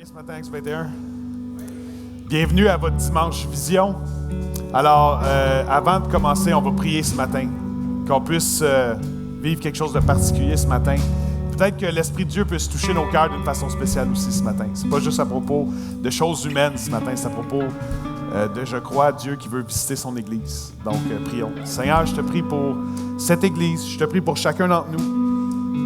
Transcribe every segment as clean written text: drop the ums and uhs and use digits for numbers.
Ce matin, X21. Bienvenue à votre dimanche vision. Alors, avant de commencer, on va prier ce matin, qu'on puisse vivre quelque chose de particulier ce matin. Peut-être que l'Esprit de Dieu puisse toucher nos cœurs d'une façon spéciale aussi ce matin. C'est pas juste à propos de choses humaines ce matin, c'est à propos de, je crois, Dieu qui veut visiter son Église. Donc, prions. Seigneur, je te prie pour cette Église, je te prie pour chacun d'entre nous.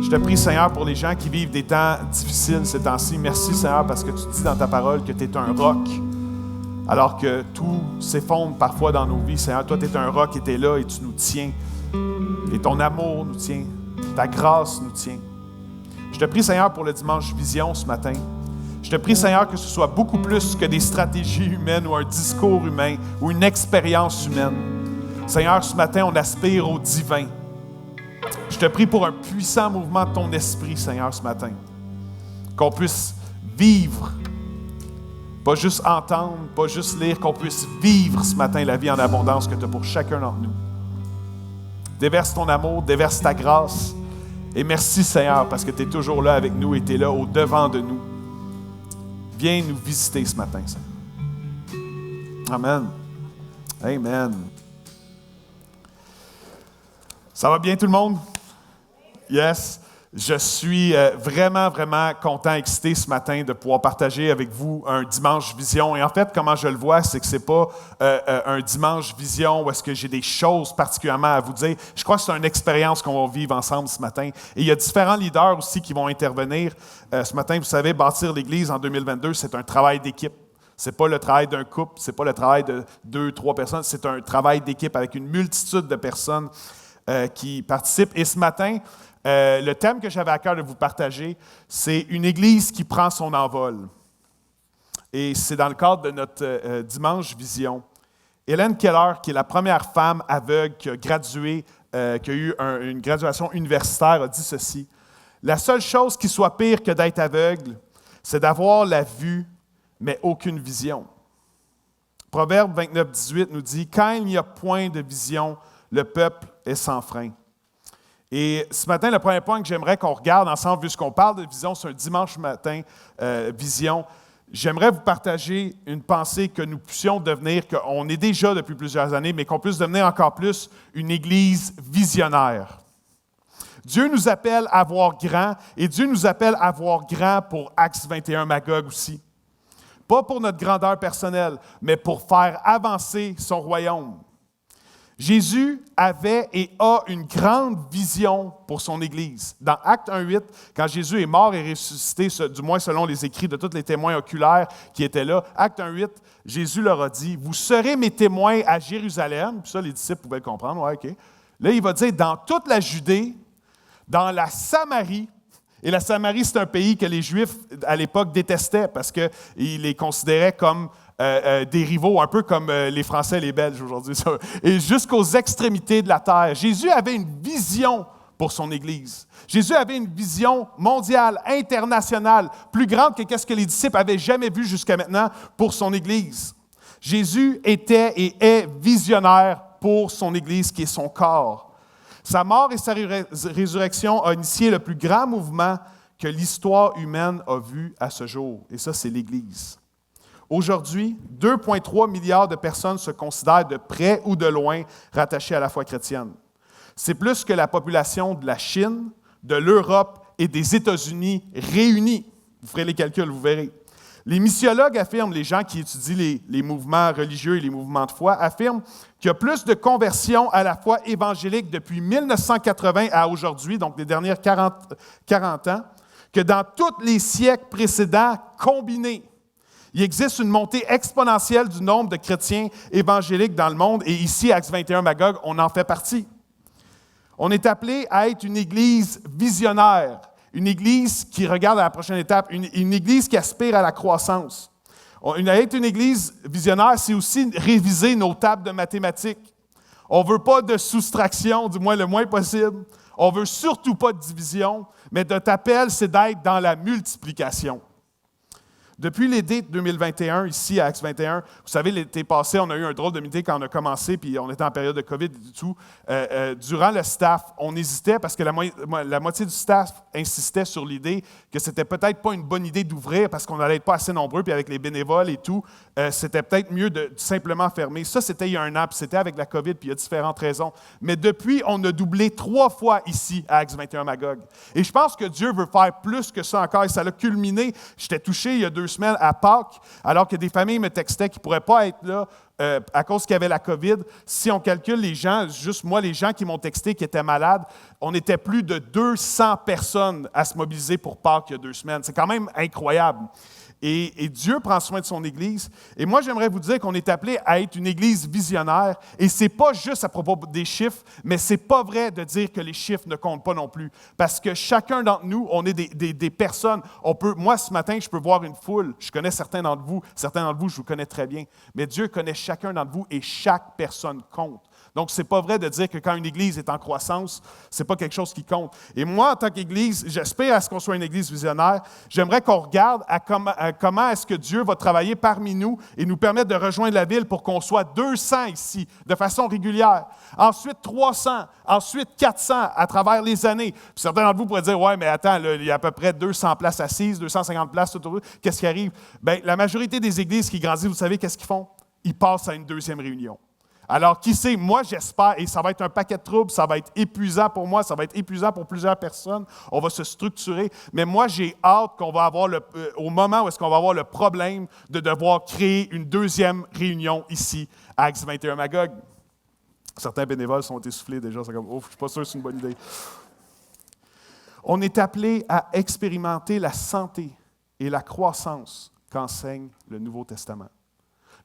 Je te prie, Seigneur, pour les gens qui vivent des temps difficiles ces temps-ci. Merci, Seigneur, parce que tu dis dans ta parole que tu es un roc. Alors que tout s'effondre parfois dans nos vies, Seigneur, toi, tu es un roc et tu es là et tu nous tiens. Et ton amour nous tient. Ta grâce nous tient. Je te prie, Seigneur, pour le dimanche vision ce matin. Je te prie, Seigneur, que ce soit beaucoup plus que des stratégies humaines ou un discours humain ou une expérience humaine. Seigneur, ce matin, on aspire au divin. Je te prie pour un puissant mouvement de ton esprit, Seigneur, ce matin. Qu'on puisse vivre, pas juste entendre, pas juste lire, qu'on puisse vivre ce matin la vie en abondance que tu as pour chacun d'entre nous. Déverse ton amour, déverse ta grâce. Et merci, Seigneur, parce que tu es toujours là avec nous et tu es là au-devant de nous. Viens nous visiter ce matin, Seigneur. Amen. Amen. Ça va bien tout le monde? Yes. Je suis vraiment content, excité ce matin de pouvoir partager avec vous un dimanche vision. Et en fait, comment je le vois, c'est que c'est pas un dimanche vision où est-ce que j'ai des choses particulièrement à vous dire. Je crois que c'est une expérience qu'on va vivre ensemble ce matin. Et il y a différents leaders aussi qui vont intervenir. Ce matin, vous savez, bâtir l'Église en 2022, c'est un travail d'équipe. C'est pas le travail d'un couple, c'est pas le travail de 2, 3 personnes, c'est un travail d'équipe avec une multitude de personnes qui participent. Et ce matin, le thème que j'avais à cœur de vous partager, c'est une Église qui prend son envol. Et c'est dans le cadre de notre Dimanche Vision. Hélène Keller, qui est la première femme aveugle qui a gradué, qui a eu une graduation universitaire, a dit ceci. « La seule chose qui soit pire que d'être aveugle, c'est d'avoir la vue, mais aucune vision. » Proverbe 29, 18 nous dit « Quand il n'y a point de vision, le peuple est sans frein. » Et ce matin, le premier point que j'aimerais qu'on regarde ensemble, puisqu'on parle de vision, c'est un dimanche matin, vision. J'aimerais vous partager une pensée que nous puissions devenir, qu'on est déjà depuis plusieurs années, mais qu'on puisse devenir encore plus une Église visionnaire. Dieu nous appelle à voir grand, et Dieu nous appelle à voir grand pour Acts 21 Magog aussi. Pas pour notre grandeur personnelle, mais pour faire avancer son royaume. Jésus avait et a une grande vision pour son Église. Dans Actes 1:8, quand Jésus est mort et ressuscité, du moins selon les écrits de tous les témoins oculaires qui étaient là, Actes 1:8, Jésus leur a dit « Vous serez mes témoins à Jérusalem. » Puis ça, les disciples pouvaient le comprendre. Ouais, OK. Là, il va dire « Dans toute la Judée, dans la Samarie. » Et la Samarie, c'est un pays que les Juifs, à l'époque, détestaient parce qu'ils les considéraient comme des rivaux, un peu comme les Français et les Belges aujourd'hui. Et jusqu'aux extrémités de la terre. Jésus avait une vision pour son Église. Jésus avait une vision mondiale, internationale, plus grande que ce que les disciples avaient jamais vu jusqu'à maintenant pour son Église. Jésus était et est visionnaire pour son Église, qui est son corps. Sa mort et sa résurrection ont initié le plus grand mouvement que l'histoire humaine a vu à ce jour. Et ça, c'est l'Église. Aujourd'hui, 2,3 milliards de personnes se considèrent de près ou de loin rattachées à la foi chrétienne. C'est plus que la population de la Chine, de l'Europe et des États-Unis réunis. Vous ferez les calculs, vous verrez. Les missiologues affirment, les gens qui étudient les mouvements religieux et les mouvements de foi, affirment qu'il y a plus de conversions à la foi évangélique depuis 1980 à aujourd'hui, donc les dernières 40 ans, que dans tous les siècles précédents combinés. Il existe une montée exponentielle du nombre de chrétiens évangéliques dans le monde, et ici, Acts 21 Magog, on en fait partie. On est appelé à être une Église visionnaire, une Église qui regarde à la prochaine étape, une Église qui aspire à la croissance. Être une Église visionnaire, c'est aussi réviser nos tables de mathématiques. On ne veut pas de soustraction, du moins le moins possible. On ne veut surtout pas de division, mais notre appel, c'est d'être dans la multiplication. Depuis l'été 2021, ici à Acts 21, vous savez, l'été passé, on a eu un drôle de meeting quand on a commencé, puis on était en période de COVID et tout. Durant le staff, on hésitait parce que la moitié du staff insistait sur l'idée que c'était peut-être pas une bonne idée d'ouvrir parce qu'on n'allait être pas assez nombreux, puis avec les bénévoles et tout, c'était peut-être mieux de simplement fermer. Ça, c'était il y a un an, puis c'était avec la COVID, puis il y a différentes raisons. Mais depuis, on a doublé 3 fois ici à Acts 21 Magog. Et je pense que Dieu veut faire plus que ça encore, et ça l'a culminé. J'étais touché il y a 2 semaines à Pâques, alors que des familles me textaient qu'ils ne pourraient pas être là à cause qu'il y avait la COVID. Si on calcule les gens, juste moi, les gens qui m'ont texté qui étaient malades, on était plus de 200 personnes à se mobiliser pour Pâques il y a 2 semaines. C'est quand même incroyable. Et Dieu prend soin de son Église. Et moi, j'aimerais vous dire qu'on est appelé à être une Église visionnaire. Et ce n'est pas juste à propos des chiffres, mais ce n'est pas vrai de dire que les chiffres ne comptent pas non plus. Parce que chacun d'entre nous, on est des personnes. Moi, ce matin, je peux voir une foule. Je connais certains d'entre vous, je vous connais très bien. Mais Dieu connaît chacun d'entre vous et chaque personne compte. Donc, ce n'est pas vrai de dire que quand une Église est en croissance, ce n'est pas quelque chose qui compte. Et moi, en tant qu'Église, j'espère à ce qu'on soit une Église visionnaire. J'aimerais qu'on regarde à comment est-ce que Dieu va travailler parmi nous et nous permettre de rejoindre la ville pour qu'on soit 200 ici, de façon régulière. Ensuite, 300. Ensuite, 400 à travers les années. Puis certains d'entre vous pourraient dire, « Ouais, mais attends, là, il y a à peu près 200 places assises, 250 places, tout. Qu'est-ce qui arrive? » Bien, la majorité des églises qui grandissent, vous savez, qu'est-ce qu'ils font? Ils passent à une deuxième réunion. Alors, qui sait, moi, j'espère, et ça va être un paquet de troubles, ça va être épuisant pour moi, ça va être épuisant pour plusieurs personnes, on va se structurer, mais moi, j'ai hâte qu'on va avoir au moment où est-ce qu'on va avoir le problème de devoir créer une deuxième réunion ici, à Acts 21 Magog. Certains bénévoles sont essoufflés déjà, c'est comme, ouf, je ne suis pas sûr que c'est une bonne idée. On est appelé à expérimenter la santé et la croissance qu'enseigne le Nouveau Testament.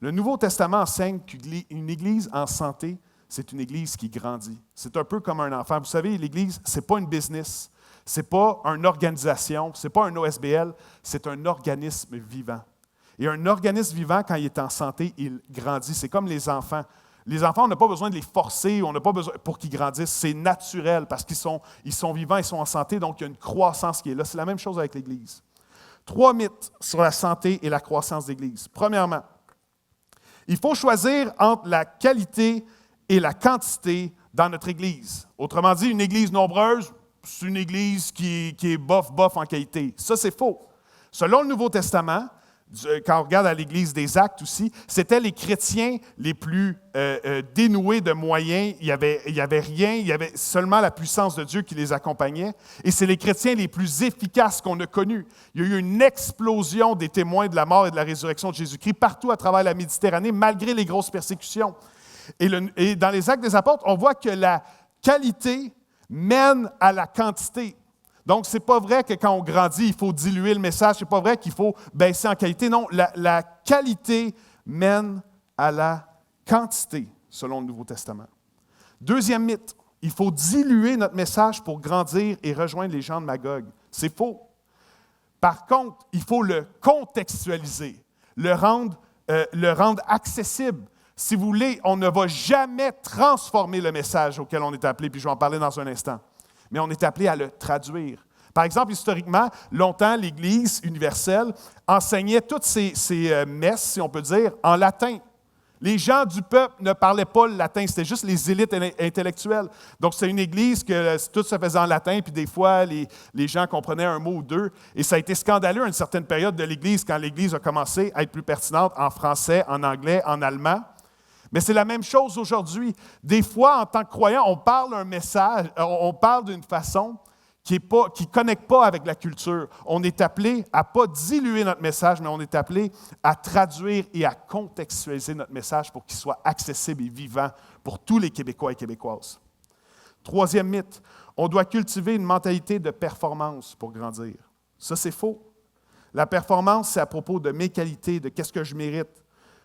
Le Nouveau Testament enseigne qu'une Église en santé, c'est une Église qui grandit. C'est un peu comme un enfant. Vous savez, l'Église, ce n'est pas une business, ce n'est pas une organisation, ce n'est pas un OSBL, c'est un organisme vivant. Et un organisme vivant, quand il est en santé, il grandit. C'est comme les enfants. Les enfants, on n'a pas besoin de les forcer, on n'a pas besoin pour qu'ils grandissent. C'est naturel parce qu'ils sont vivants, ils sont en santé, donc il y a une croissance qui est là. C'est la même chose avec l'Église. 3 mythes sur la santé et la croissance d'Église. Premièrement, il faut choisir entre la qualité et la quantité dans notre Église. Autrement dit, une Église nombreuse, c'est une Église qui est bof en qualité. Ça, c'est faux. Selon le Nouveau Testament, quand on regarde à l'Église des Actes aussi, c'était les chrétiens les plus dénoués de moyens. Il y avait rien, il y avait seulement la puissance de Dieu qui les accompagnait. Et c'est les chrétiens les plus efficaces qu'on a connus. Il y a eu une explosion des témoins de la mort et de la résurrection de Jésus-Christ partout à travers la Méditerranée, malgré les grosses persécutions. Et dans les Actes des Apôtres, on voit que la qualité mène à la quantité. Donc, ce n'est pas vrai que quand on grandit, il faut diluer le message. Ce n'est pas vrai qu'il faut baisser en qualité. Non, la qualité mène à la quantité, selon le Nouveau Testament. Deuxième mythe, il faut diluer notre message pour grandir et rejoindre les gens de Magog. C'est faux. Par contre, il faut le contextualiser, le rendre accessible. Si vous voulez, on ne va jamais transformer le message auquel on est appelé, puis je vais en parler dans un instant. Mais on est appelé à le traduire. Par exemple, historiquement, longtemps, l'Église universelle enseignait toutes ces messes, si on peut dire, en latin. Les gens du peuple ne parlaient pas le latin, c'était juste les élites intellectuelles. Donc, c'est une Église que tout se faisait en latin, puis des fois, les gens comprenaient un mot ou deux. Et ça a été scandaleux à une certaine période de l'Église, quand l'Église a commencé à être plus pertinente en français, en anglais, en allemand. Mais c'est la même chose aujourd'hui. Des fois, en tant que croyant, on parle un message, on parle d'une façon qui ne connecte pas avec la culture. On est appelé à ne pas diluer notre message, mais on est appelé à traduire et à contextualiser notre message pour qu'il soit accessible et vivant pour tous les Québécois et Québécoises. Troisième mythe, on doit cultiver une mentalité de performance pour grandir. Ça, c'est faux. La performance, c'est à propos de mes qualités, de qu'est-ce que je mérite.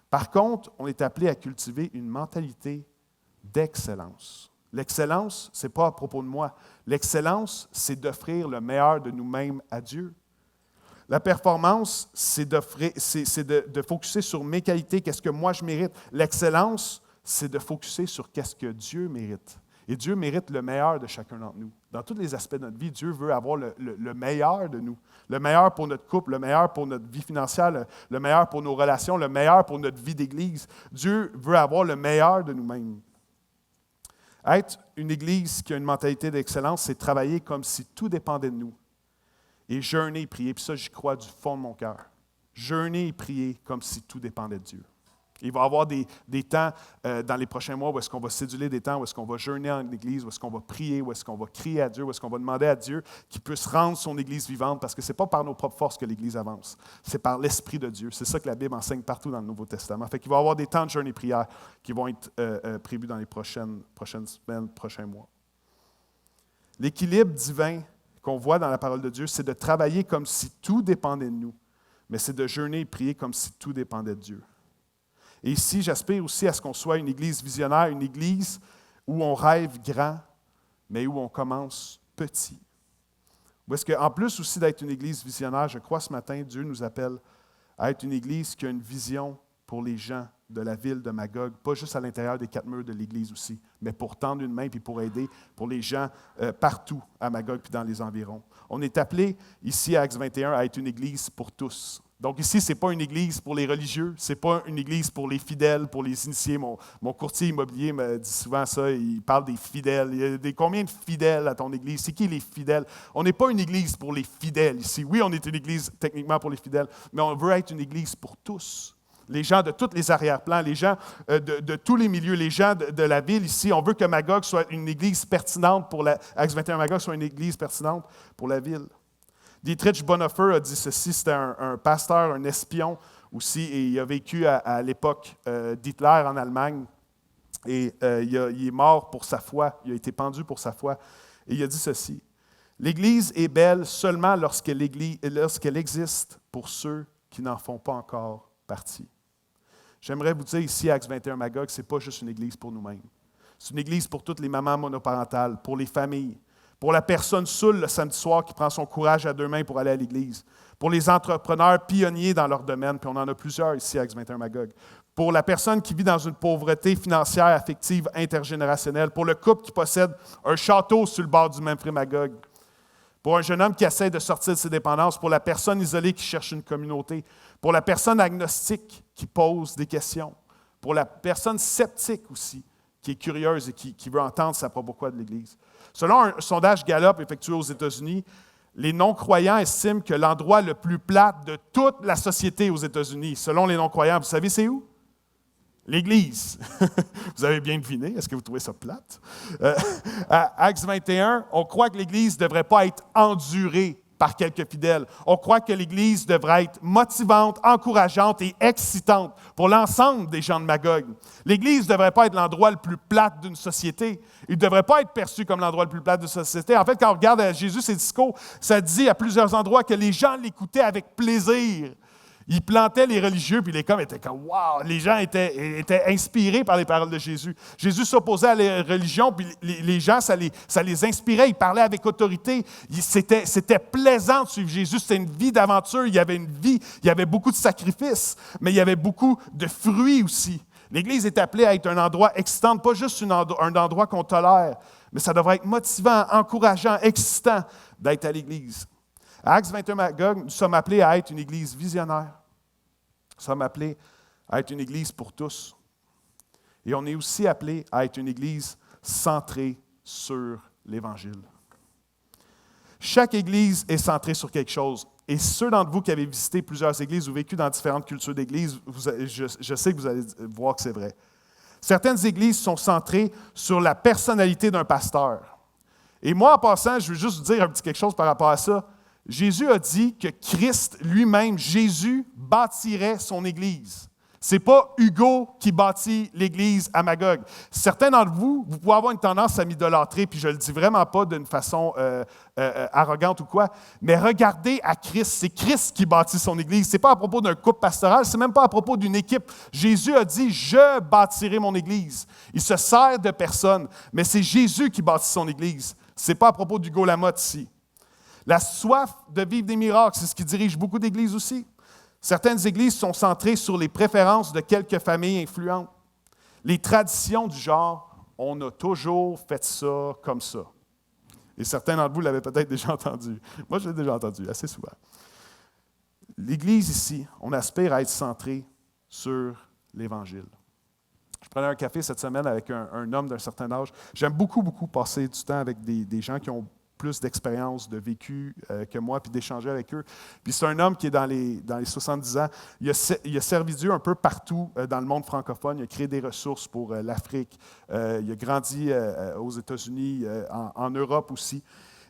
Par contre, on est appelé à cultiver une mentalité d'excellence. L'excellence, ce n'est pas à propos de moi. L'excellence, c'est d'offrir le meilleur de nous-mêmes à Dieu. La performance, c'est de focusser sur mes qualités, qu'est-ce que moi je mérite. L'excellence, c'est de focusser sur qu'est-ce que Dieu mérite. Et Dieu mérite le meilleur de chacun d'entre nous. Dans tous les aspects de notre vie, Dieu veut avoir le meilleur de nous. Le meilleur pour notre couple, le meilleur pour notre vie financière, le meilleur pour nos relations, le meilleur pour notre vie d'Église. Dieu veut avoir le meilleur de nous-mêmes. Être une Église qui a une mentalité d'excellence, c'est travailler comme si tout dépendait de nous. Et jeûner et prier, puis ça, j'y crois du fond de mon cœur. Jeûner et prier comme si tout dépendait de Dieu. Il va y avoir des temps dans les prochains mois où est-ce qu'on va céduler des temps, où est-ce qu'on va jeûner en Église, où est-ce qu'on va prier, où est-ce qu'on va crier à Dieu, où est-ce qu'on va demander à Dieu qu'il puisse rendre son Église vivante, parce que ce n'est pas par nos propres forces que l'Église avance, c'est par l'Esprit de Dieu. C'est ça que la Bible enseigne partout dans le Nouveau Testament. Fait qu'il va y avoir des temps de jeûne et prière qui vont être prévus dans les prochaines semaines, prochains mois. L'équilibre divin qu'on voit dans la parole de Dieu, c'est de travailler comme si tout dépendait de nous, mais c'est de jeûner et prier comme si tout dépendait de Dieu. Et ici, j'aspire aussi à ce qu'on soit une Église visionnaire, une Église où on rêve grand, mais où on commence petit. Parce qu'en plus aussi d'être une Église visionnaire, je crois ce matin, Dieu nous appelle à être une Église qui a une vision pour les gens de la ville de Magog, pas juste à l'intérieur des 4 murs de l'Église aussi, mais pour tendre une main et pour aider pour les gens partout à Magog et dans les environs. On est appelé ici à Acts 21 à être une Église pour tous. Donc ici, ce n'est pas une église pour les religieux, ce n'est pas une église pour les fidèles, pour les initiés. Mon courtier immobilier me dit souvent ça, il parle des fidèles. Il y a combien de fidèles à ton église? C'est qui les fidèles? On n'est pas une église pour les fidèles ici. Oui, on est une église techniquement pour les fidèles, mais on veut être une église pour tous. Les gens de tous les arrière-plans, les gens de tous les milieux, les gens de la ville ici. On veut que Magog soit une église pertinente pour Acts 21 Magog soit une église pertinente pour la ville. Dietrich Bonhoeffer a dit ceci, c'était un pasteur, un espion aussi, et il a vécu à l'époque d'Hitler en Allemagne, et il est mort pour sa foi, il a été pendu pour sa foi, et il a dit ceci, « L'Église est belle seulement lorsqu'elle existe pour ceux qui n'en font pas encore partie. » J'aimerais vous dire ici, à Acts 21 Magog, ce n'est pas juste une Église pour nous-mêmes. C'est une Église pour toutes les mamans monoparentales, pour les familles, pour la personne saoule le samedi soir qui prend son courage à 2 mains pour aller à l'église, pour les entrepreneurs pionniers dans leur domaine, puis on en a plusieurs ici à Acts 21 Magog, pour la personne qui vit dans une pauvreté financière, affective, intergénérationnelle, pour le couple qui possède un château sur le bord du Memphis Magog, pour un jeune homme qui essaie de sortir de ses dépendances, pour la personne isolée qui cherche une communauté, pour la personne agnostique qui pose des questions, pour la personne sceptique aussi, qui est curieuse et qui veut entendre sa propre quoi de l'Église. Selon un sondage Gallup effectué aux États-Unis, les non-croyants estiment que l'endroit le plus plate de toute la société aux États-Unis, selon les non-croyants, vous savez c'est où? L'Église. Vous avez bien deviné, est-ce que vous trouvez ça plate? À Acts 21, on croit que l'Église ne devrait pas être endurée par quelques fidèles. On croit que l'Église devrait être motivante, encourageante et excitante pour l'ensemble des gens de Magog. L'Église ne devrait pas être l'endroit le plus plate d'une société. Il ne devrait pas être perçu comme l'endroit le plus plate d'une société. En fait, quand on regarde à Jésus, ses discours, ça dit à plusieurs endroits que les gens l'écoutaient avec plaisir. Il plantait les religieux, puis les coms étaient comme « wow ». Les gens étaient inspirés par les paroles de Jésus. Jésus s'opposait à la religion, puis les gens, ça les inspirait. Ils parlaient avec autorité. C'était plaisant de suivre Jésus. C'était une vie d'aventure. Il y avait une vie, il y avait beaucoup de sacrifices, mais il y avait beaucoup de fruits aussi. L'Église est appelée à être un endroit excitant, pas juste un endroit qu'on tolère, mais ça devrait être motivant, encourageant, excitant d'être à l'Église. À Acts 21 Magog, nous sommes appelés à être une Église visionnaire. Nous sommes appelés à être une Église pour tous. Et on est aussi appelés à être une Église centrée sur l'Évangile. Chaque Église est centrée sur quelque chose. Et ceux d'entre vous qui avez visité plusieurs églises ou vécu dans différentes cultures d'église, je sais que vous allez voir que c'est vrai. Certaines églises sont centrées sur la personnalité d'un pasteur. Et moi, en passant, je veux juste vous dire un petit quelque chose par rapport à ça. Jésus a dit que Christ lui-même, Jésus, bâtirait son Église. Ce n'est pas Hugo qui bâtit l'Église à Magog. Certains d'entre vous, vous pouvez avoir une tendance à m'idolâtrer, puis je ne le dis vraiment pas d'une façon arrogante ou quoi, mais regardez à Christ. C'est Christ qui bâtit son Église. Ce n'est pas à propos d'un couple pastoral, ce n'est même pas à propos d'une équipe. Jésus a dit « Je bâtirai mon Église ». Il se sert de personne, mais c'est Jésus qui bâtit son Église. Ce n'est pas à propos d'Hugo Lamotte ici. La soif de vivre des miracles, c'est ce qui dirige beaucoup d'églises aussi. Certaines églises sont centrées sur les préférences de quelques familles influentes. Les traditions du genre, on a toujours fait ça comme ça. Et certains d'entre vous l'avaient peut-être déjà entendu. Moi, je l'ai déjà entendu assez souvent. L'Église ici, on aspire à être centré sur l'Évangile. Je prenais un café cette semaine avec un homme d'un certain âge. J'aime beaucoup, beaucoup passer du temps avec des gens qui ont plus d'expérience, de vécu que moi, puis d'échanger avec eux. Puis c'est un homme qui est dans les 70 ans. Il a servi Dieu un peu partout dans le monde francophone. Il a créé des ressources pour l'Afrique. Il a grandi aux États-Unis, en Europe aussi.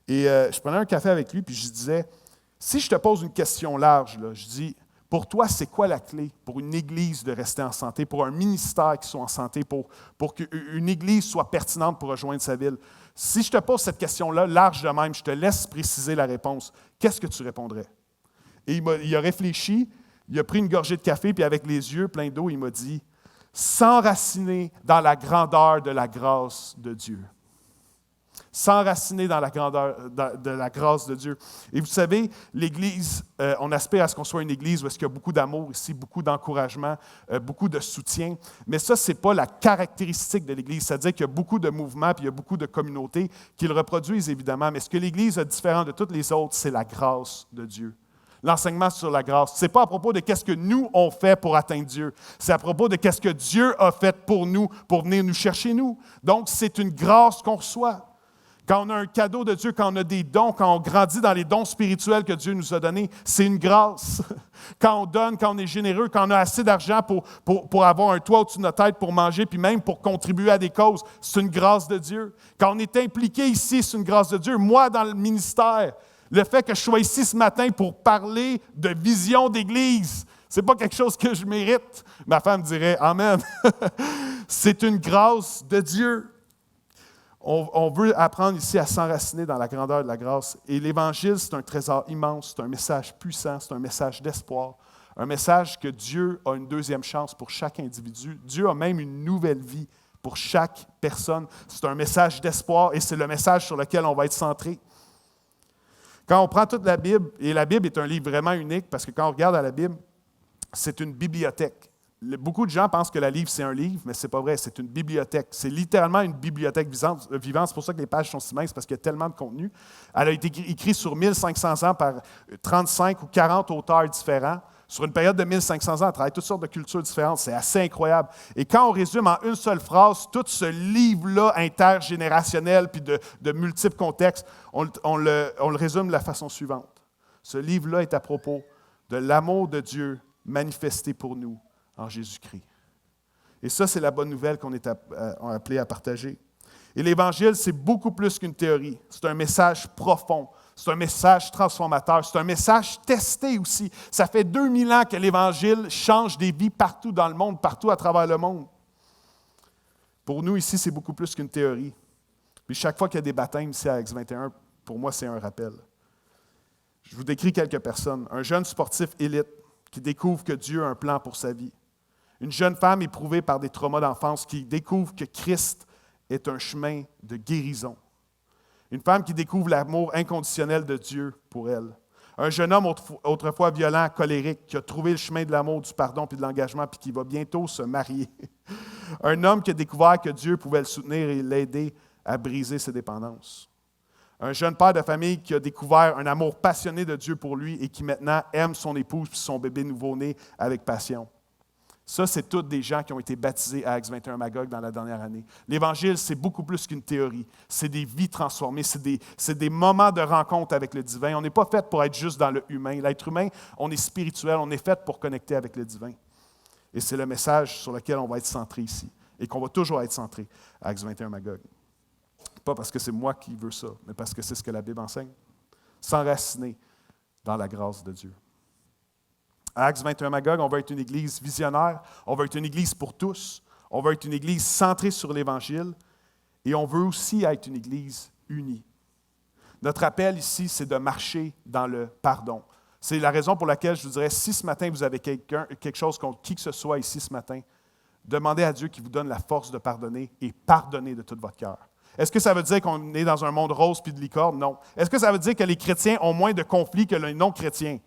Et je prenais un café avec lui, puis je disais, si je te pose une question large, là, je dis, pour toi, c'est quoi la clé pour une Église de rester en santé, pour un ministère qui soit en santé, pour qu'une Église soit pertinente pour rejoindre sa ville? Si je te pose cette question-là, large de même, je te laisse préciser la réponse. Qu'est-ce que tu répondrais? Et il a réfléchi, il a pris une gorgée de café, puis avec les yeux pleins d'eau, il m'a dit, « S'enraciner dans la grandeur de la grâce de Dieu. » S'enraciner dans la grandeur de la grâce de Dieu. Et vous savez, l'Église, on aspire à ce qu'on soit une Église où il y a beaucoup d'amour ici, beaucoup d'encouragement, beaucoup de soutien. Mais ça, ce n'est pas la caractéristique de l'Église. C'est-à-dire qu'il y a beaucoup de mouvements, puis il y a beaucoup de communautés qui le reproduisent, évidemment. Mais ce que l'Église a de différent de toutes les autres, c'est la grâce de Dieu. L'enseignement sur la grâce. Ce n'est pas à propos de qu'est-ce que nous, on fait pour atteindre Dieu. C'est à propos de qu'est-ce que Dieu a fait pour nous, pour venir nous chercher, nous. Donc, c'est une grâce qu'on reçoit. Quand on a un cadeau de Dieu, quand on a des dons, quand on grandit dans les dons spirituels que Dieu nous a donnés, c'est une grâce. Quand on donne, quand on est généreux, quand on a assez d'argent pour avoir un toit au-dessus de notre tête, pour manger, puis même pour contribuer à des causes, c'est une grâce de Dieu. Quand on est impliqué ici, c'est une grâce de Dieu. Moi, dans le ministère, le fait que je sois ici ce matin pour parler de vision d'Église, ce n'est pas quelque chose que je mérite. Ma femme dirait « Amen ». C'est une grâce de Dieu. On veut apprendre ici à s'enraciner dans la grandeur de la grâce. Et l'Évangile, c'est un trésor immense, c'est un message puissant, c'est un message d'espoir, un message que Dieu a une deuxième chance pour chaque individu. Dieu a même une nouvelle vie pour chaque personne. C'est un message d'espoir et c'est le message sur lequel on va être centré. Quand on prend toute la Bible, et la Bible est un livre vraiment unique parce que quand on regarde à la Bible, c'est une bibliothèque. Beaucoup de gens pensent que la Bible, c'est un livre, mais ce n'est pas vrai, c'est une bibliothèque. C'est littéralement une bibliothèque vivante. C'est pour ça que les pages sont si minces, parce qu'il y a tellement de contenu. Elle a été écrite sur 1500 ans par 35 ou 40 auteurs différents. Sur une période de 1500 ans, elle travaille toutes sortes de cultures différentes. C'est assez incroyable. Et quand on résume en une seule phrase tout ce livre-là intergénérationnel puis de multiples contextes, on le résume de la façon suivante. Ce livre-là est à propos de l'amour de Dieu manifesté pour nous en Jésus-Christ. Et ça, c'est la bonne nouvelle qu'on est appelé à partager. Et l'Évangile, c'est beaucoup plus qu'une théorie. C'est un message profond. C'est un message transformateur. C'est un message testé aussi. Ça fait 2000 ans que l'Évangile change des vies partout dans le monde, partout à travers le monde. Pour nous, ici, c'est beaucoup plus qu'une théorie. Puis chaque fois qu'il y a des baptêmes ici à Acts 21, pour moi, c'est un rappel. Je vous décris quelques personnes. Un jeune sportif élite qui découvre que Dieu a un plan pour sa vie. Une jeune femme éprouvée par des traumas d'enfance qui découvre que Christ est un chemin de guérison. Une femme qui découvre l'amour inconditionnel de Dieu pour elle. Un jeune homme autrefois violent, colérique, qui a trouvé le chemin de l'amour, du pardon et de l'engagement, puis qui va bientôt se marier. Un homme qui a découvert que Dieu pouvait le soutenir et l'aider à briser ses dépendances. Un jeune père de famille qui a découvert un amour passionné de Dieu pour lui et qui maintenant aime son épouse et son bébé nouveau-né avec passion. Ça, c'est tous des gens qui ont été baptisés à Acts 21 Magog dans la dernière année. L'Évangile, c'est beaucoup plus qu'une théorie. C'est des vies transformées, c'est des moments de rencontre avec le divin. On n'est pas fait pour être juste dans le humain. L'être humain, on est spirituel, on est fait pour connecter avec le divin. Et c'est le message sur lequel on va être centré ici et qu'on va toujours être centré à Acts 21 Magog. Pas parce que c'est moi qui veux ça, mais parce que c'est ce que la Bible enseigne. S'enraciner dans la grâce de Dieu. À Acts 21 Magog, on va être une église visionnaire, on va être une église pour tous, on va être une église centrée sur l'Évangile et on veut aussi être une église unie. Notre appel ici, c'est de marcher dans le pardon. C'est la raison pour laquelle je vous dirais, si ce matin vous avez quelque chose contre qui que ce soit ici ce matin, demandez à Dieu qu'il vous donne la force de pardonner et pardonnez de tout votre cœur. Est-ce que ça veut dire qu'on est dans un monde rose puis de licorne? Non. Est-ce que ça veut dire que les chrétiens ont moins de conflits que les non-chrétiens?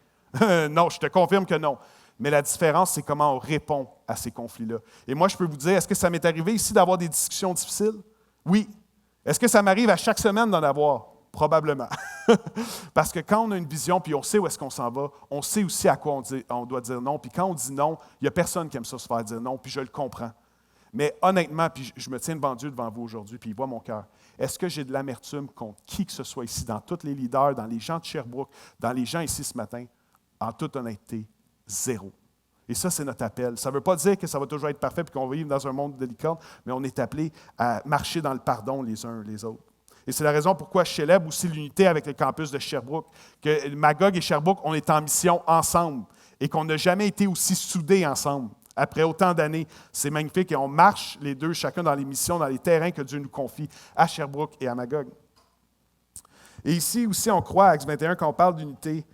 Non, je te confirme que non. Mais la différence, c'est comment on répond à ces conflits-là. Et moi, je peux vous dire, est-ce que ça m'est arrivé ici d'avoir des discussions difficiles? Oui. Est-ce que ça m'arrive à chaque semaine d'en avoir? Probablement. Parce que quand on a une vision, puis on sait où est-ce qu'on s'en va, on sait aussi à quoi on doit dire non. Puis quand on dit non, il n'y a personne qui aime ça se faire dire non, puis je le comprends. Mais honnêtement, puis je me tiens devant Dieu, devant vous aujourd'hui, puis il voit mon cœur. Est-ce que j'ai de l'amertume contre qui que ce soit ici, dans tous les leaders, dans les gens de Sherbrooke, dans les gens ici ce matin? En toute honnêteté, zéro. Et ça, c'est notre appel. Ça ne veut pas dire que ça va toujours être parfait et qu'on va vivre dans un monde de licorne, mais on est appelé à marcher dans le pardon les uns les autres. Et c'est la raison pourquoi je célèbre aussi l'unité avec le campus de Sherbrooke, que Magog et Sherbrooke, on est en mission ensemble et qu'on n'a jamais été aussi soudés ensemble. Après autant d'années, c'est magnifique et on marche les deux, chacun dans les missions, dans les terrains que Dieu nous confie à Sherbrooke et à Magog. Et ici aussi, on croit à Acts 21 quand on parle d'unité.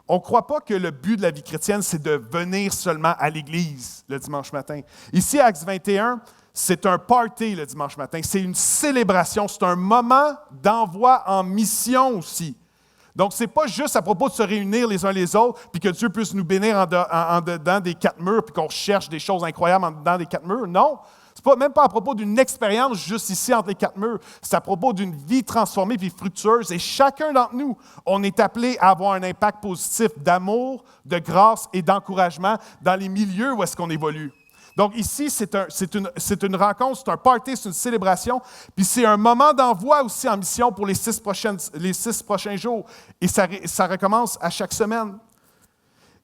On ne croit pas que le but de la vie chrétienne, c'est de venir seulement à l'Église le dimanche matin. Ici, à Acts 21, c'est un party le dimanche matin. C'est une célébration. C'est un moment d'envoi en mission aussi. Donc, ce n'est pas juste à propos de se réunir les uns les autres, puis que Dieu puisse nous bénir en dedans des quatre murs, puis qu'on cherche des choses incroyables en dedans des quatre murs. Non, ce n'est même pas à propos d'une expérience juste ici entre les quatre murs. C'est à propos d'une vie transformée puis fructueuse. Et chacun d'entre nous, on est appelé à avoir un impact positif d'amour, de grâce et d'encouragement dans les milieux où est-ce qu'on évolue. Donc ici, c'est une rencontre, c'est un party, c'est une célébration, puis c'est un moment d'envoi aussi en mission pour les 6 prochains jours. Et ça recommence à chaque semaine.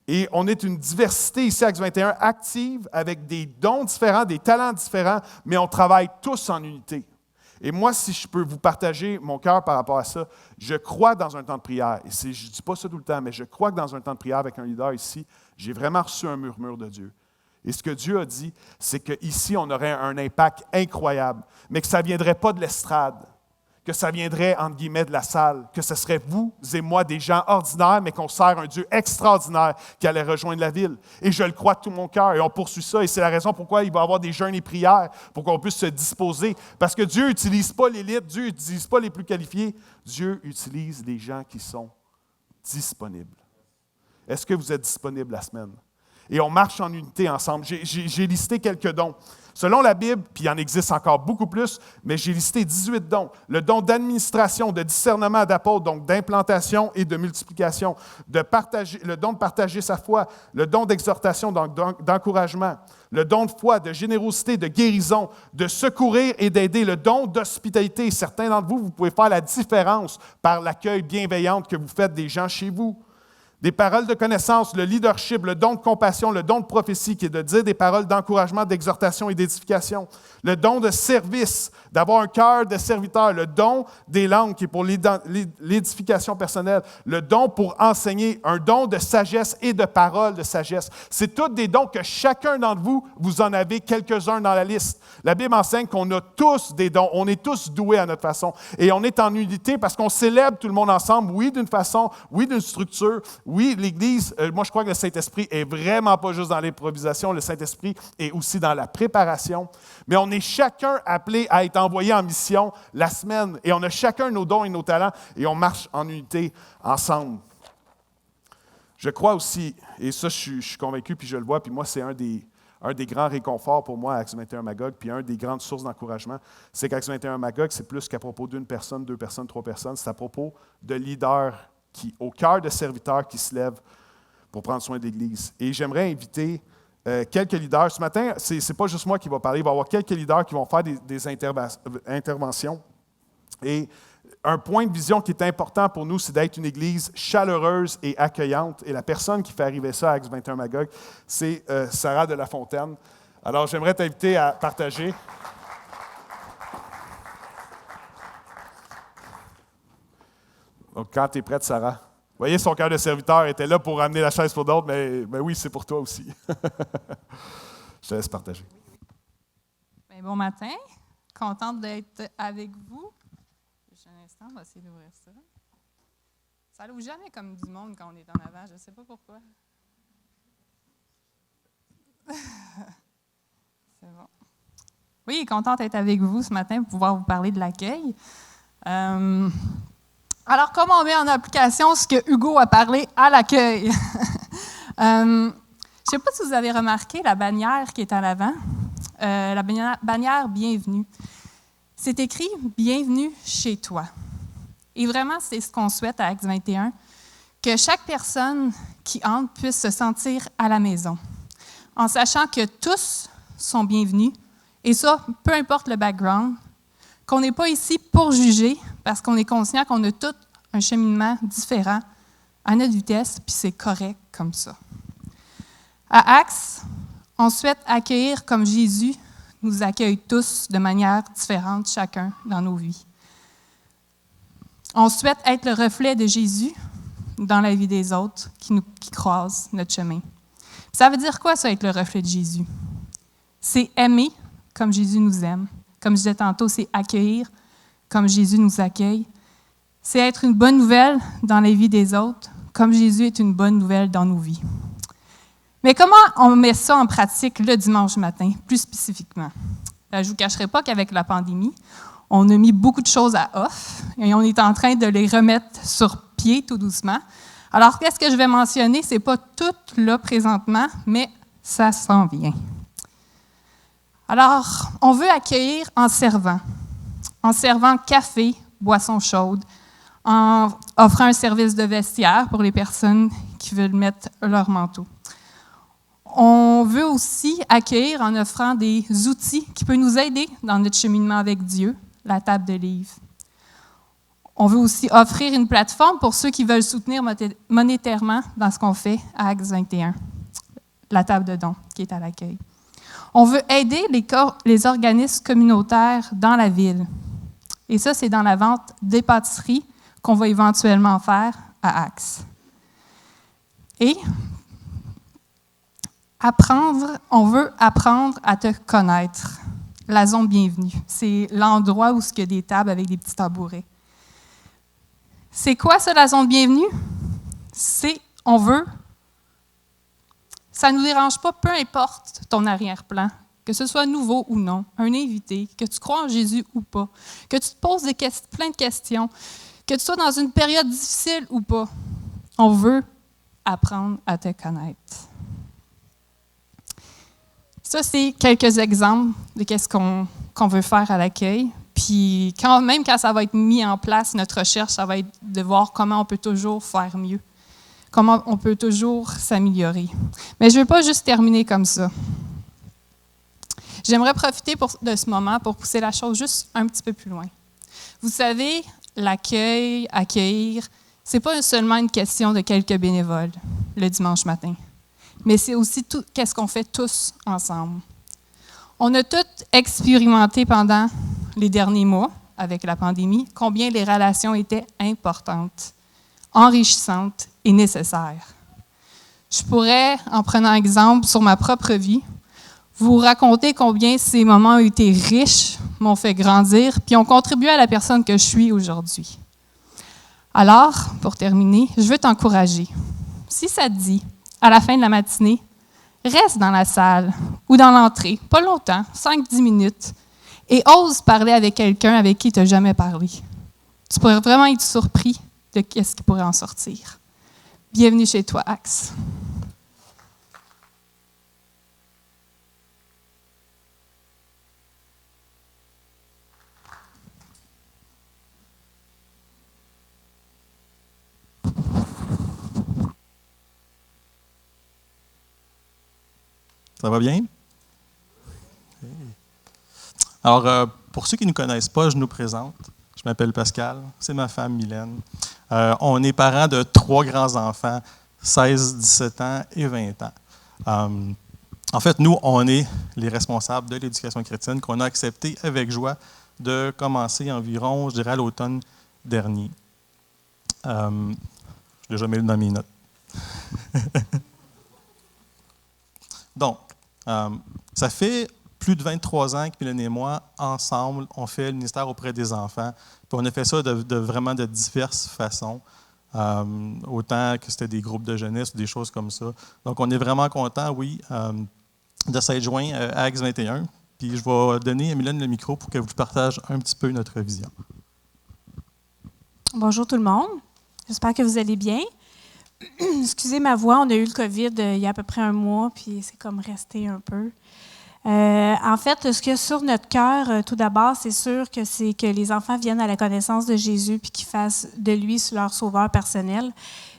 Et on est une diversité ici à Acts 21 active, avec des dons différents, des talents différents, mais on travaille tous en unité. Et moi, si je peux vous partager mon cœur par rapport à ça, je crois dans un temps de prière, et je ne dis pas ça tout le temps, mais je crois que dans un temps de prière avec un leader ici, j'ai vraiment reçu un murmure de Dieu. Et ce que Dieu a dit, c'est qu'ici, on aurait un impact incroyable, mais que ça ne viendrait pas de l'estrade, que ça viendrait, entre guillemets, de la salle, que ce serait vous et moi, des gens ordinaires, mais qu'on sert un Dieu extraordinaire qui allait rejoindre la ville. Et je le crois de tout mon cœur, et on poursuit ça, et c'est la raison pourquoi il va y avoir des jeûnes et prières, pour qu'on puisse se disposer. Parce que Dieu n'utilise pas l'élite, Dieu n'utilise pas les plus qualifiés, Dieu utilise les gens qui sont disponibles. Est-ce que vous êtes disponibles la semaine? Et on marche en unité ensemble. J'ai listé quelques dons. Selon la Bible, puis il en existe encore beaucoup plus, mais j'ai listé 18 dons. Le don d'administration, de discernement d'apôtre, donc d'implantation et de multiplication, le don de partager sa foi, le don d'exhortation, donc d'encouragement, le don de foi, de générosité, de guérison, de secourir et d'aider, le don d'hospitalité. Certains d'entre vous, vous pouvez faire la différence par l'accueil bienveillant que vous faites des gens chez vous. Des paroles de connaissance, le leadership, le don de compassion, le don de prophétie qui est de dire des paroles d'encouragement, d'exhortation et d'édification. Le don de service, d'avoir un cœur de serviteur. Le don des langues qui est pour l'édification personnelle. Le don pour enseigner. Un don de sagesse et de paroles de sagesse. C'est tous des dons que chacun d'entre vous, vous en avez quelques-uns dans la liste. La Bible enseigne qu'on a tous des dons. On est tous doués à notre façon. Et on est en unité parce qu'on célèbre tout le monde ensemble, oui, d'une façon, oui, d'une structure. Oui, l'Église, moi je crois que le Saint-Esprit est vraiment pas juste dans l'improvisation, le Saint-Esprit est aussi dans la préparation. Mais on est chacun appelé à être envoyé en mission la semaine et on a chacun nos dons et nos talents et on marche en unité ensemble. Je crois aussi, et ça je suis convaincu puis je le vois, puis moi c'est un des grands réconforts pour moi à Acts 21 Magog, puis un des grandes sources d'encouragement, c'est qu'Acts 21 Magog, c'est plus qu'à propos d'une personne, 2 personnes, 3 personnes, c'est à propos de leaders au cœur de serviteurs qui se lèvent pour prendre soin de l'Église. Et j'aimerais inviter quelques leaders. Ce matin, ce n'est pas juste moi qui va parler, il va y avoir quelques leaders qui vont faire des interventions. Et un point de vision qui est important pour nous, c'est d'être une Église chaleureuse et accueillante. Et la personne qui fait arriver ça à Acts 21 Magog, c'est Sarah de la Fontaine. Alors, j'aimerais t'inviter à partager. Donc, quand tu es prête, Sarah. Vous voyez, son cœur de serviteur était là pour ramener la chaise pour d'autres, mais oui, c'est pour toi aussi. Je te laisse partager. Bien, bon matin. Contente d'être avec vous. Juste un instant, on va essayer d'ouvrir ça. Ça n'ouvre jamais comme du monde quand on est en avant. Je ne sais pas pourquoi. C'est bon. Oui, contente d'être avec vous ce matin pour pouvoir vous parler de l'accueil. Alors, comment on met en application ce que Hugo a parlé à l'accueil? Je ne sais pas si vous avez remarqué la bannière qui est en avant, la bannière « Bienvenue ». C'est écrit « Bienvenue chez toi ». Et vraiment, c'est ce qu'on souhaite à Acts 21, que chaque personne qui entre puisse se sentir à la maison, en sachant que tous sont bienvenus, et ça, peu importe le background, qu'on n'est pas ici pour juger, parce qu'on est conscient qu'on a tous un cheminement différent à notre vitesse, puis c'est correct comme ça. À Acts, on souhaite accueillir comme Jésus nous accueille tous de manière différente, chacun dans nos vies. On souhaite être le reflet de Jésus dans la vie des autres qui croisent notre chemin. Puis ça veut dire quoi, ça, être le reflet de Jésus? C'est aimer comme Jésus nous aime. Comme je disais tantôt, c'est accueillir comme Jésus nous accueille. C'est être une bonne nouvelle dans la vie des autres, comme Jésus est une bonne nouvelle dans nos vies. Mais comment on met ça en pratique le dimanche matin, plus spécifiquement? Je ne vous cacherai pas qu'avec la pandémie, on a mis beaucoup de choses à off et on est en train de les remettre sur pied tout doucement. Alors, qu'est-ce que je vais mentionner? Ce n'est pas tout là présentement, mais ça s'en vient. Alors, on veut accueillir en servant café, boissons chaudes, en offrant un service de vestiaire pour les personnes qui veulent mettre leur manteau. On veut aussi accueillir en offrant des outils qui peuvent nous aider dans notre cheminement avec Dieu, la table de livres. On veut aussi offrir une plateforme pour ceux qui veulent soutenir monétairement dans ce qu'on fait à Acts 21, la table de dons qui est à l'accueil. On veut aider les organismes communautaires dans la ville. Et ça, c'est dans la vente des pâtisseries qu'on va éventuellement faire à Acts. Et on veut apprendre à te connaître. La zone bienvenue, c'est l'endroit où il y a des tables avec des petits tabourets. C'est quoi ça, la zone bienvenue? Ça ne nous dérange pas, peu importe ton arrière-plan, que ce soit nouveau ou non, un invité, que tu crois en Jésus ou pas, que tu te poses plein de questions, que tu sois dans une période difficile ou pas. On veut apprendre à te connaître. Ça, c'est quelques exemples de ce qu'on veut faire à l'accueil. Puis, même quand ça va être mis en place, notre recherche, ça va être de voir comment on peut toujours faire mieux, comment on peut toujours s'améliorer. Mais je ne veux pas juste terminer comme ça. J'aimerais profiter de ce moment pour pousser la chose juste un petit peu plus loin. Vous savez, accueillir, ce n'est pas seulement une question de quelques bénévoles le dimanche matin, mais c'est aussi tout ce qu'on fait tous ensemble. On a tous expérimenté pendant les derniers mois, avec la pandémie, combien les relations étaient importantes, enrichissantes et nécessaires. Je pourrais, en prenant exemple sur ma propre vie, vous raconter combien ces moments ont été riches, m'ont fait grandir, puis ont contribué à la personne que je suis aujourd'hui. Alors, pour terminer, je veux t'encourager. Si ça te dit, à la fin de la matinée, reste dans la salle ou dans l'entrée, pas longtemps, 5-10 minutes, et ose parler avec quelqu'un avec qui tu n'as jamais parlé. Tu pourrais vraiment être surpris de ce qui pourrait en sortir. Bienvenue chez toi, Acts. Ça va bien? Alors, pour ceux qui ne nous connaissent pas, je nous présente. Je m'appelle Pascal, c'est ma femme Mylène. On est parents de 3 grands-enfants, 16, 17 ans et 20 ans. En fait, nous, on est les responsables de l'éducation chrétienne qu'on a accepté avec joie de commencer environ, je dirais, à l'automne dernier. Je l'ai déjà mis dans mes notes. Donc, ça fait plus de 23 ans que Mylène et moi, ensemble, on fait le ministère auprès des enfants. Puis on a fait ça vraiment de diverses façons. Autant que c'était des groupes de jeunesse ou des choses comme ça. Donc, on est vraiment contents, oui, de s'être joints à Acts 21. Puis je vais donner à Mylène le micro pour qu'elle vous partage un petit peu notre vision. Bonjour tout le monde. J'espère que vous allez bien. Excusez ma voix, on a eu le COVID il y a à peu près un mois, puis c'est comme resté un peu. En fait, ce qu'il y a sur notre cœur, tout d'abord, c'est que les enfants viennent à la connaissance de Jésus puis qu'ils fassent de lui leur sauveur personnel.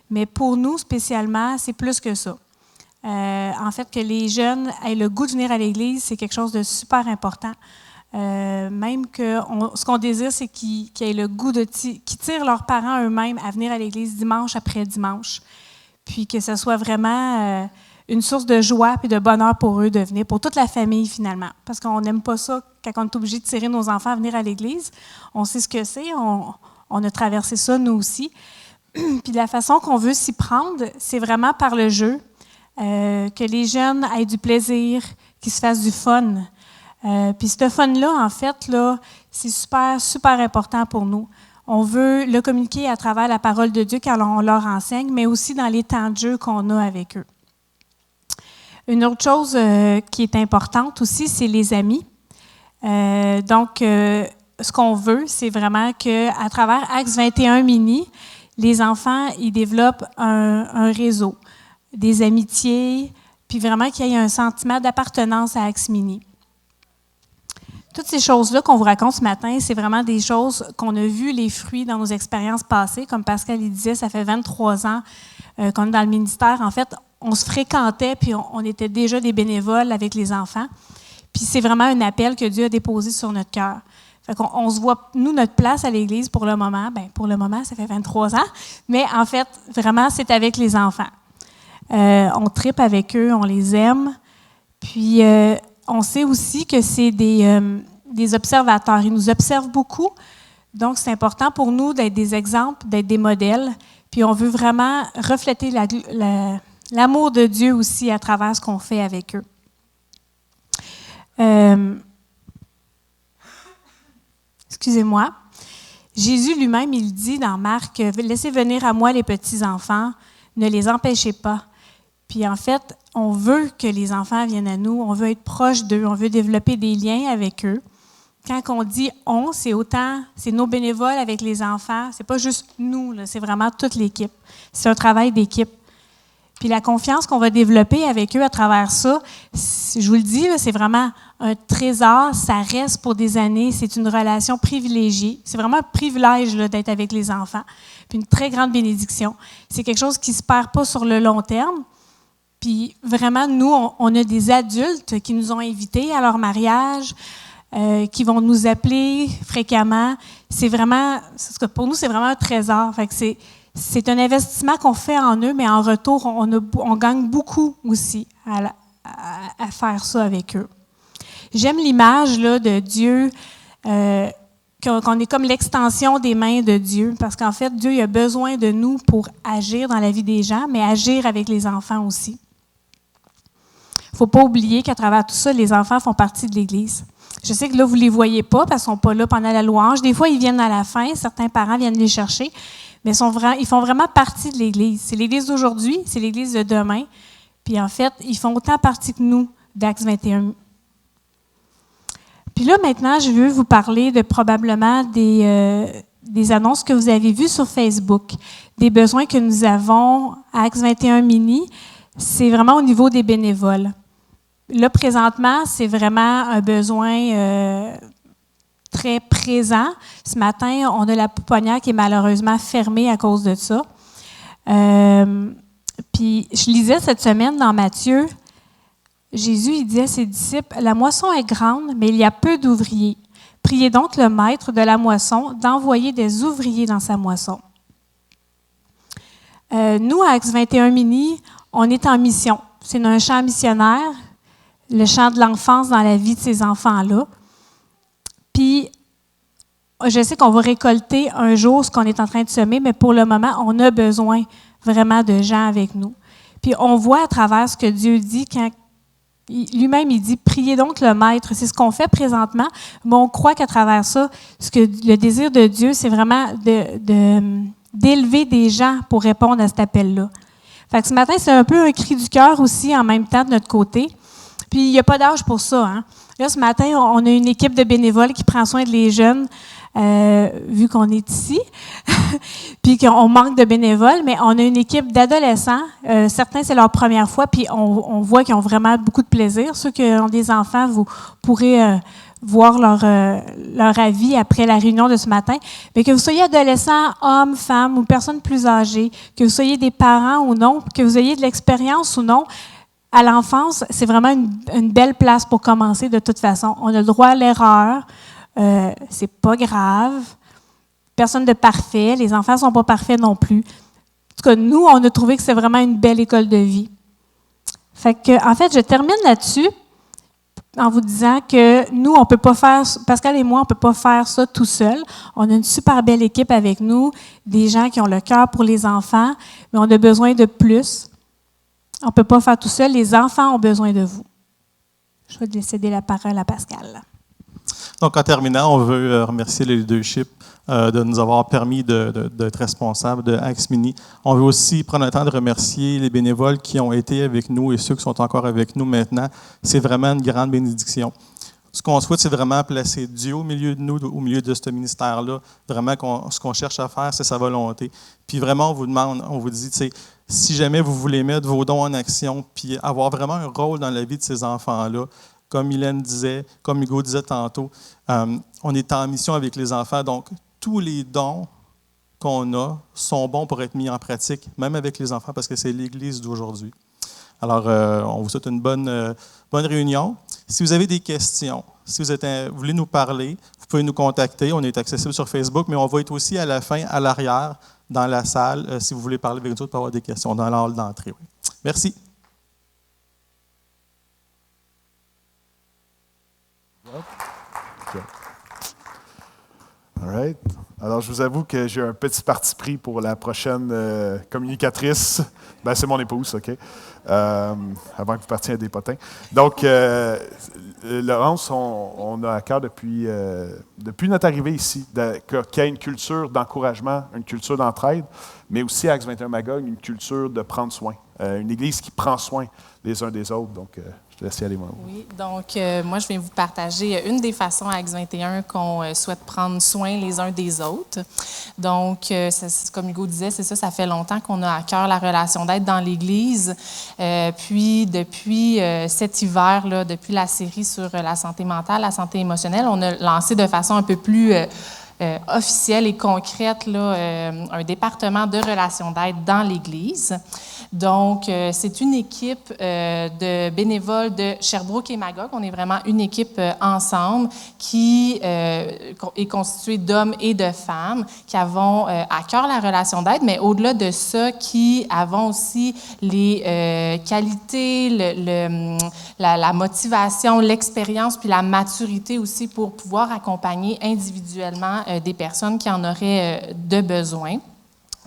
Mais pour nous, spécialement, c'est plus que ça. En fait, que les jeunes aient le goût de venir à l'Église, c'est quelque chose de super important. Même que ce qu'on désire, c'est qu'ils aient le goût qu'ils tirent leurs parents eux-mêmes à venir à l'Église dimanche après dimanche. Puis que ce soit vraiment une source de joie et de bonheur pour eux de venir, pour toute la famille finalement. Parce qu'on n'aime pas ça quand on est obligé de tirer nos enfants à venir à l'Église. On sait ce que c'est, on a traversé ça nous aussi. Puis la façon qu'on veut s'y prendre, c'est vraiment par le jeu, que les jeunes aient du plaisir, qu'ils se fassent du fun. Puis ce fun-là, en fait, là, c'est super, super important pour nous. On veut le communiquer à travers la parole de Dieu quand on leur enseigne, mais aussi dans les temps de jeu qu'on a avec eux. Une autre chose qui est importante aussi, c'est les amis. Donc, ce qu'on veut, c'est vraiment qu'à travers Acts 21 Mini, les enfants, ils développent un réseau, des amitiés, puis vraiment qu'il y ait un sentiment d'appartenance à Acts Mini. Toutes ces choses-là qu'on vous raconte ce matin, c'est vraiment des choses qu'on a vues les fruits dans nos expériences passées. Comme Pascal il disait, ça fait 23 ans qu'on est dans le ministère. En fait, on se fréquentait, puis on était déjà des bénévoles avec les enfants. Puis c'est vraiment un appel que Dieu a déposé sur notre cœur. Fait qu'on se voit, nous, notre place à l'Église pour le moment, pour le moment, ça fait 23 ans, mais en fait, vraiment, c'est avec les enfants. On tripe avec eux, on les aime, puis on sait aussi que c'est des observateurs. Ils nous observent beaucoup, donc c'est important pour nous d'être des exemples, d'être des modèles, puis on veut vraiment refléter l'amour de Dieu aussi à travers ce qu'on fait avec eux. Excusez-moi. Jésus lui-même, il dit dans Marc, « Laissez venir à moi les petits-enfants, ne les empêchez pas. » Puis en fait, on veut que les enfants viennent à nous, on veut être proche d'eux, on veut développer des liens avec eux. Quand on dit « on », c'est nos bénévoles avec les enfants, c'est pas juste nous, là, c'est vraiment toute l'équipe. C'est un travail d'équipe. Puis la confiance qu'on va développer avec eux à travers ça, je vous le dis, là, c'est vraiment un trésor, ça reste pour des années, c'est une relation privilégiée. C'est vraiment un privilège là, d'être avec les enfants, puis une très grande bénédiction. C'est quelque chose qui ne se perd pas sur le long terme. Puis vraiment, nous, on a des adultes qui nous ont invités à leur mariage, qui vont nous appeler fréquemment. Pour nous, c'est vraiment un trésor. Fait que c'est un investissement qu'on fait en eux, mais en retour, on gagne beaucoup aussi à faire ça avec eux. J'aime l'image là, de Dieu, qu'on est comme l'extension des mains de Dieu, parce qu'en fait, Dieu il a besoin de nous pour agir dans la vie des gens, mais agir avec les enfants aussi. Il ne faut pas oublier qu'à travers tout ça, les enfants font partie de l'Église. Je sais que là, vous ne les voyez pas parce qu'ils ne sont pas là pendant la louange. Des fois, ils viennent à la fin, certains parents viennent les chercher, mais ils font vraiment partie de l'Église. C'est l'Église d'aujourd'hui, c'est l'Église de demain. Puis en fait, ils font autant partie que nous d'Acts 21. Puis là, maintenant, je veux vous parler de probablement des annonces que vous avez vues sur Facebook, des besoins que nous avons à Acts 21 Mini. C'est vraiment au niveau des bénévoles. Là, présentement, c'est vraiment un besoin très présent. Ce matin, on a la pouponnière qui est malheureusement fermée à cause de ça. Puis, je lisais cette semaine dans Matthieu, Jésus il dit à ses disciples, « La moisson est grande, mais il y a peu d'ouvriers. Priez donc le maître de la moisson d'envoyer des ouvriers dans sa moisson. » Nous, à Acts 21 Mini, on est en mission. C'est un champ missionnaire, le champ de l'enfance dans la vie de ces enfants-là. Puis, je sais qu'on va récolter un jour ce qu'on est en train de semer, mais pour le moment, on a besoin vraiment de gens avec nous. Puis, on voit à travers ce que Dieu dit, quand lui-même, il dit « Priez donc le Maître ». C'est ce qu'on fait présentement, mais on croit qu'à travers ça, le désir de Dieu, c'est vraiment d'élever des gens pour répondre à cet appel-là. Fait que ce matin, c'est un peu un cri du cœur aussi en même temps de notre côté. Puis, il n'y a pas d'âge pour ça. Hein? Là, ce matin, on a une équipe de bénévoles qui prend soin des jeunes vu qu'on est ici, puis qu'on manque de bénévoles, mais on a une équipe d'adolescents. Certains, c'est leur première fois, puis on voit qu'ils ont vraiment beaucoup de plaisir. Ceux qui ont des enfants, vous pourrez voir leur avis après la réunion de ce matin. Mais que vous soyez adolescent, homme, femme ou personne plus âgée, que vous soyez des parents ou non, que vous ayez de l'expérience ou non, à l'enfance, c'est vraiment une belle place pour commencer de toute façon. On a le droit à l'erreur. C'est pas grave. Personne de parfait. Les enfants sont pas parfaits non plus. En tout cas, nous, on a trouvé que c'est vraiment une belle école de vie. Fait que, en fait, je termine là-dessus en vous disant que nous, on peut pas faire, Pascal et moi, on peut pas faire ça tout seul. On a une super belle équipe avec nous, des gens qui ont le cœur pour les enfants, mais on a besoin de plus. On ne peut pas faire tout seul. Les enfants ont besoin de vous. Je vais céder la parole à Pascal. Donc, en terminant, on veut remercier le leadership de nous avoir permis d'être responsables de Axe Mini. On veut aussi prendre le temps de remercier les bénévoles qui ont été avec nous et ceux qui sont encore avec nous maintenant. C'est vraiment une grande bénédiction. Ce qu'on souhaite, c'est vraiment placer Dieu au milieu de nous, au milieu de ce ministère-là. Vraiment, ce qu'on cherche à faire, c'est sa volonté. Puis vraiment, on vous demande, on vous dit, tu sais, si jamais vous voulez mettre vos dons en action, puis avoir vraiment un rôle dans la vie de ces enfants-là, comme Mylène disait, comme Hugo disait tantôt, on est en mission avec les enfants. Donc, tous les dons qu'on a sont bons pour être mis en pratique, même avec les enfants, parce que c'est l'Église d'aujourd'hui. Alors, on vous souhaite une bonne réunion. Si vous avez des questions, si vous voulez nous parler, vous pouvez nous contacter. On est accessible sur Facebook, mais on va être aussi à la fin, à l'arrière, dans la salle, si vous voulez parler avec nous autres, pour avoir des questions dans la hall d'entrée. Oui. Merci. Okay. All right. Alors, je vous avoue que j'ai un petit parti pris pour la prochaine communicatrice. Ben, c'est mon épouse, OK? Avant que vous partiez à des potins. Donc, Laurence, on a à cœur depuis notre arrivée ici qu'il y ait une culture d'encouragement, une culture d'entraide, mais aussi à Acts 21 Magog, une culture de prendre soin. Une Église qui prend soin les uns des autres. Donc, je te laisse y aller, moi. Oui, donc moi, je vais vous partager une des façons à Acts 21 qu'on souhaite prendre soin les uns des autres. Donc, comme Hugo disait, c'est ça fait longtemps qu'on a à cœur la relation d'aide dans l'Église. Puis, depuis cet hiver, là, depuis la série sur la santé mentale, la santé émotionnelle, on a lancé de façon un peu plus officielle et concrète là, un département de relations d'aide dans l'Église. Donc, c'est une équipe de bénévoles de Sherbrooke et Magog. On est vraiment une équipe ensemble qui est constituée d'hommes et de femmes qui avons à cœur la relation d'aide, mais au-delà de ça, qui avons aussi les qualités, la motivation, l'expérience, puis la maturité aussi pour pouvoir accompagner individuellement des personnes qui en auraient de besoin.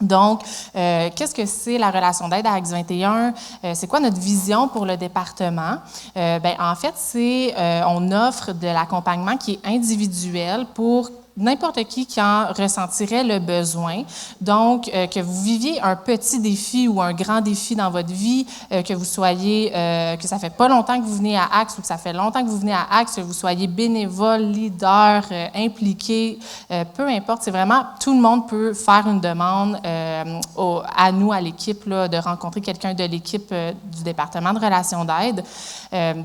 Donc, qu'est-ce que c'est la relation d'aide à Acts 21? C'est quoi notre vision pour le département? En fait, on offre de l'accompagnement qui est individuel pour n'importe qui en ressentirait le besoin. Donc, que vous viviez un petit défi ou un grand défi dans votre vie, que vous soyez, que ça fait pas longtemps que vous venez à Axe ou que ça fait longtemps que vous venez à Axe, que vous soyez bénévole, leader, impliqué, peu importe, c'est vraiment, tout le monde peut faire une demande à nous, à l'équipe, là, de rencontrer quelqu'un de l'équipe du département de relations d'aide.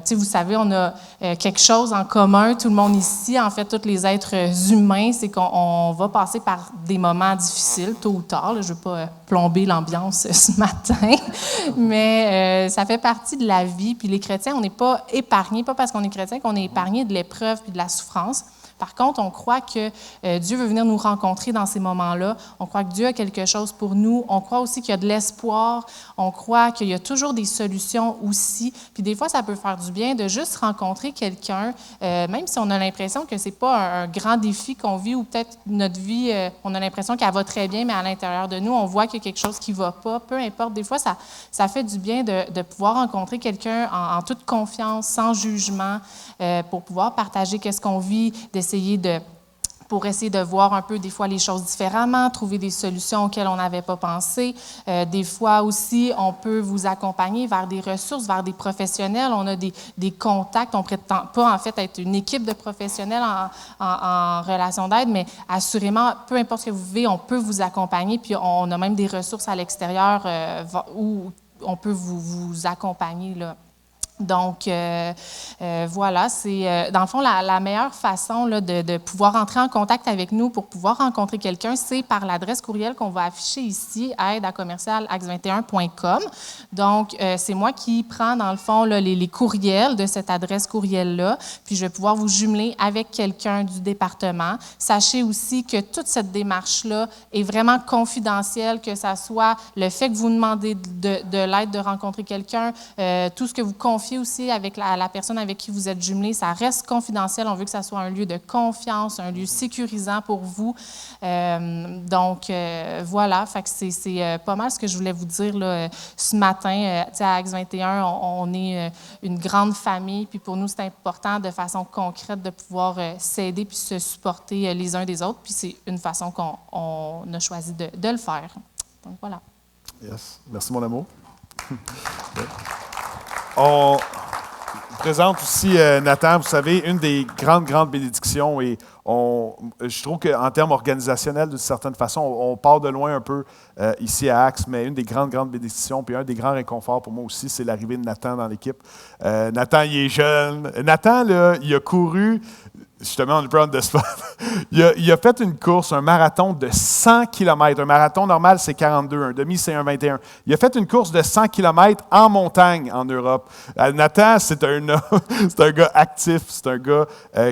Vous savez, on a quelque chose en commun, tout le monde ici, en fait, tous les êtres humains, c'est qu'on va passer par des moments difficiles, tôt ou tard. Là, je ne veux pas plomber l'ambiance ce matin, mais ça fait partie de la vie. Puis les chrétiens, on n'est pas épargnés, pas parce qu'on est chrétien qu'on est épargnés de l'épreuve puis de la souffrance. Par contre, on croit que Dieu veut venir nous rencontrer dans ces moments-là. On croit que Dieu a quelque chose pour nous. On croit aussi qu'il y a de l'espoir. On croit qu'il y a toujours des solutions aussi. Puis des fois, ça peut faire du bien de juste rencontrer quelqu'un, même si on a l'impression que c'est pas un grand défi qu'on vit ou peut-être notre vie, on a l'impression qu'elle va très bien, mais à l'intérieur de nous, on voit qu'il y a quelque chose qui va pas. Peu importe. Des fois, ça fait du bien de pouvoir rencontrer quelqu'un en toute confiance, sans jugement, pour pouvoir partager qu'est-ce qu'on vit, d'essayer de pour essayer de voir un peu des fois les choses différemment, trouver des solutions auxquelles on n'avait pas pensé. Des fois aussi, on peut vous accompagner vers des ressources, vers des professionnels. On a des contacts. On ne prétend pas en fait être une équipe de professionnels en relation d'aide, mais assurément, peu importe ce que vous vivez, on peut vous accompagner. Puis on a même des ressources à l'extérieur où on peut vous accompagner, là. Donc, voilà, c'est dans le fond la meilleure façon là, de pouvoir entrer en contact avec nous pour pouvoir rencontrer quelqu'un, c'est par l'adresse courriel qu'on va afficher ici, aide@commercialaxe21.com. Donc, c'est moi qui prends dans le fond là, les courriels de cette adresse courriel-là, puis je vais pouvoir vous jumeler avec quelqu'un du département. Sachez aussi que toute cette démarche-là est vraiment confidentielle, que ça soit le fait que vous demandez de l'aide, de rencontrer quelqu'un, tout ce que vous confiez aussi avec la personne avec qui vous êtes jumelé, ça reste confidentiel. On veut que ça soit un lieu de confiance, un lieu sécurisant pour vous. Donc, voilà, fait que c'est pas mal ce que je voulais vous dire là, ce matin. À Axe 21, on est une grande famille, puis pour nous, c'est important de façon concrète de pouvoir s'aider puis se supporter les uns des autres, puis c'est une façon qu'on a choisi de le faire. Donc, voilà. Yes. Merci, mon amour. On présente aussi Nathan, vous savez, une des grandes bénédictions et je trouve qu'en termes organisationnels, d'une certaine façon, on part de loin un peu ici à Axe, mais une des grandes bénédictions, puis un des grands réconforts pour moi aussi, c'est l'arrivée de Nathan dans l'équipe. Nathan, il est jeune. Nathan, là, il a couru, justement, on est on the spot. il a fait une course, un marathon de 100 km. Un marathon normal, c'est 42. Un demi, c'est un 21. Il a fait une course de 100 km en montagne en Europe. Nathan, c'est un gars actif. C'est un gars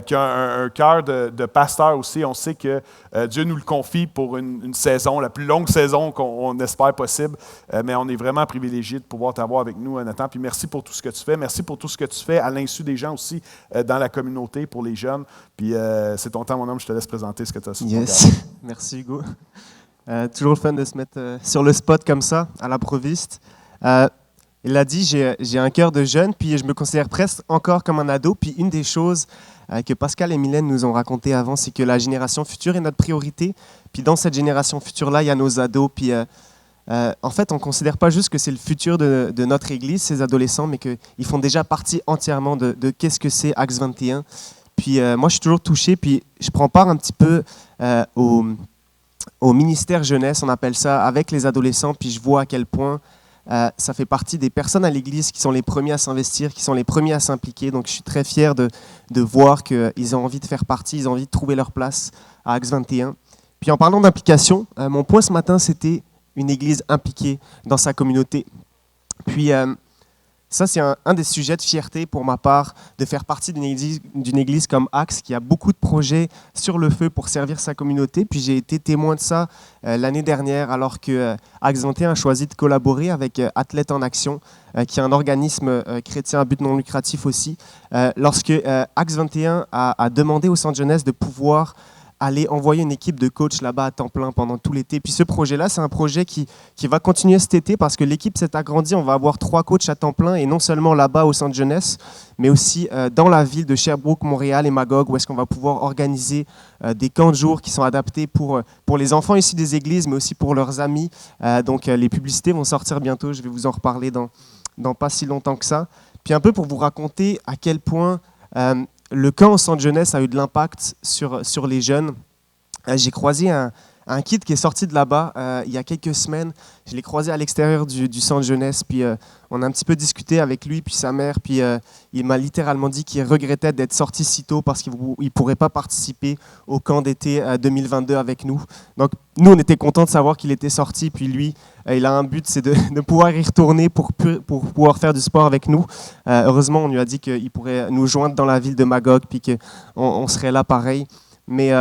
qui a un cœur de pasteur aussi. On sait que Dieu nous le confie pour une saison, la plus longue saison qu'on espère possible. Mais on est vraiment privilégiés de pouvoir t'avoir avec nous, Nathan. Puis merci pour tout ce que tu fais. Merci pour tout ce que tu fais à l'insu des gens aussi dans la communauté pour les jeunes. Puis c'est ton temps, mon homme, je te laisse présenter ce que tu as sur ton cœur. Merci Hugo. Toujours le fun de se mettre sur le spot comme ça, à l'improviste. Il l'a dit, j'ai un cœur de jeune, puis je me considère presque encore comme un ado. Puis une des choses que Pascal et Mylène nous ont raconté avant, c'est que la génération future est notre priorité. Puis dans cette génération future-là, il y a nos ados. Puis en fait, on ne considère pas juste que c'est le futur de notre Église, ces adolescents, mais qu'ils font déjà partie entièrement de qu'est-ce que c'est Axe 21. Puis moi, je suis toujours touché, puis je prends part un petit peu au ministère jeunesse, on appelle ça, avec les adolescents, puis je vois à quel point ça fait partie des personnes à l'Église qui sont les premiers à s'investir, qui sont les premiers à s'impliquer. Donc je suis très fier de voir qu'ils ont envie de faire partie, ils ont envie de trouver leur place à Axe 21. Puis en parlant d'implication, mon point ce matin, c'était une Église impliquée dans sa communauté. Puis ça, c'est un des sujets de fierté pour ma part, de faire partie d'une église comme Axe, qui a beaucoup de projets sur le feu pour servir sa communauté. Puis j'ai été témoin de ça l'année dernière, alors que Axe 21 a choisi de collaborer avec Athlètes en Action, qui est un organisme chrétien à but non lucratif aussi. Lorsque Axe 21 a demandé au Centre Jeunesse de pouvoir aller envoyer une équipe de coachs là-bas à temps plein pendant tout l'été. Puis ce projet-là, c'est un projet qui va continuer cet été parce que l'équipe s'est agrandie. On va avoir 3 coachs à temps plein et non seulement là-bas au Centre Jeunesse, mais aussi dans la ville de Sherbrooke, Montréal et Magog, où est-ce qu'on va pouvoir organiser des camps de jour qui sont adaptés pour les enfants issus des églises, mais aussi pour leurs amis. Donc les publicités vont sortir bientôt. Je vais vous en reparler dans pas si longtemps que ça. Puis un peu pour vous raconter à quel point le camp au Centre Jeunesse a eu de l'impact sur les jeunes. J'ai croisé un kid qui est sorti de là-bas il y a quelques semaines. Je l'ai croisé à l'extérieur du Centre Jeunesse, puis on a un petit peu discuté avec lui, puis sa mère, puis il m'a littéralement dit qu'il regrettait d'être sorti si tôt parce qu'il ne pourrait pas participer au camp d'été 2022 avec nous. Donc nous, on était contents de savoir qu'il était sorti, puis lui, il a un but, c'est de pouvoir y retourner pour pouvoir faire du sport avec nous. Heureusement, on lui a dit qu'il pourrait nous joindre dans la ville de Magog, puis qu'on serait là pareil. Mais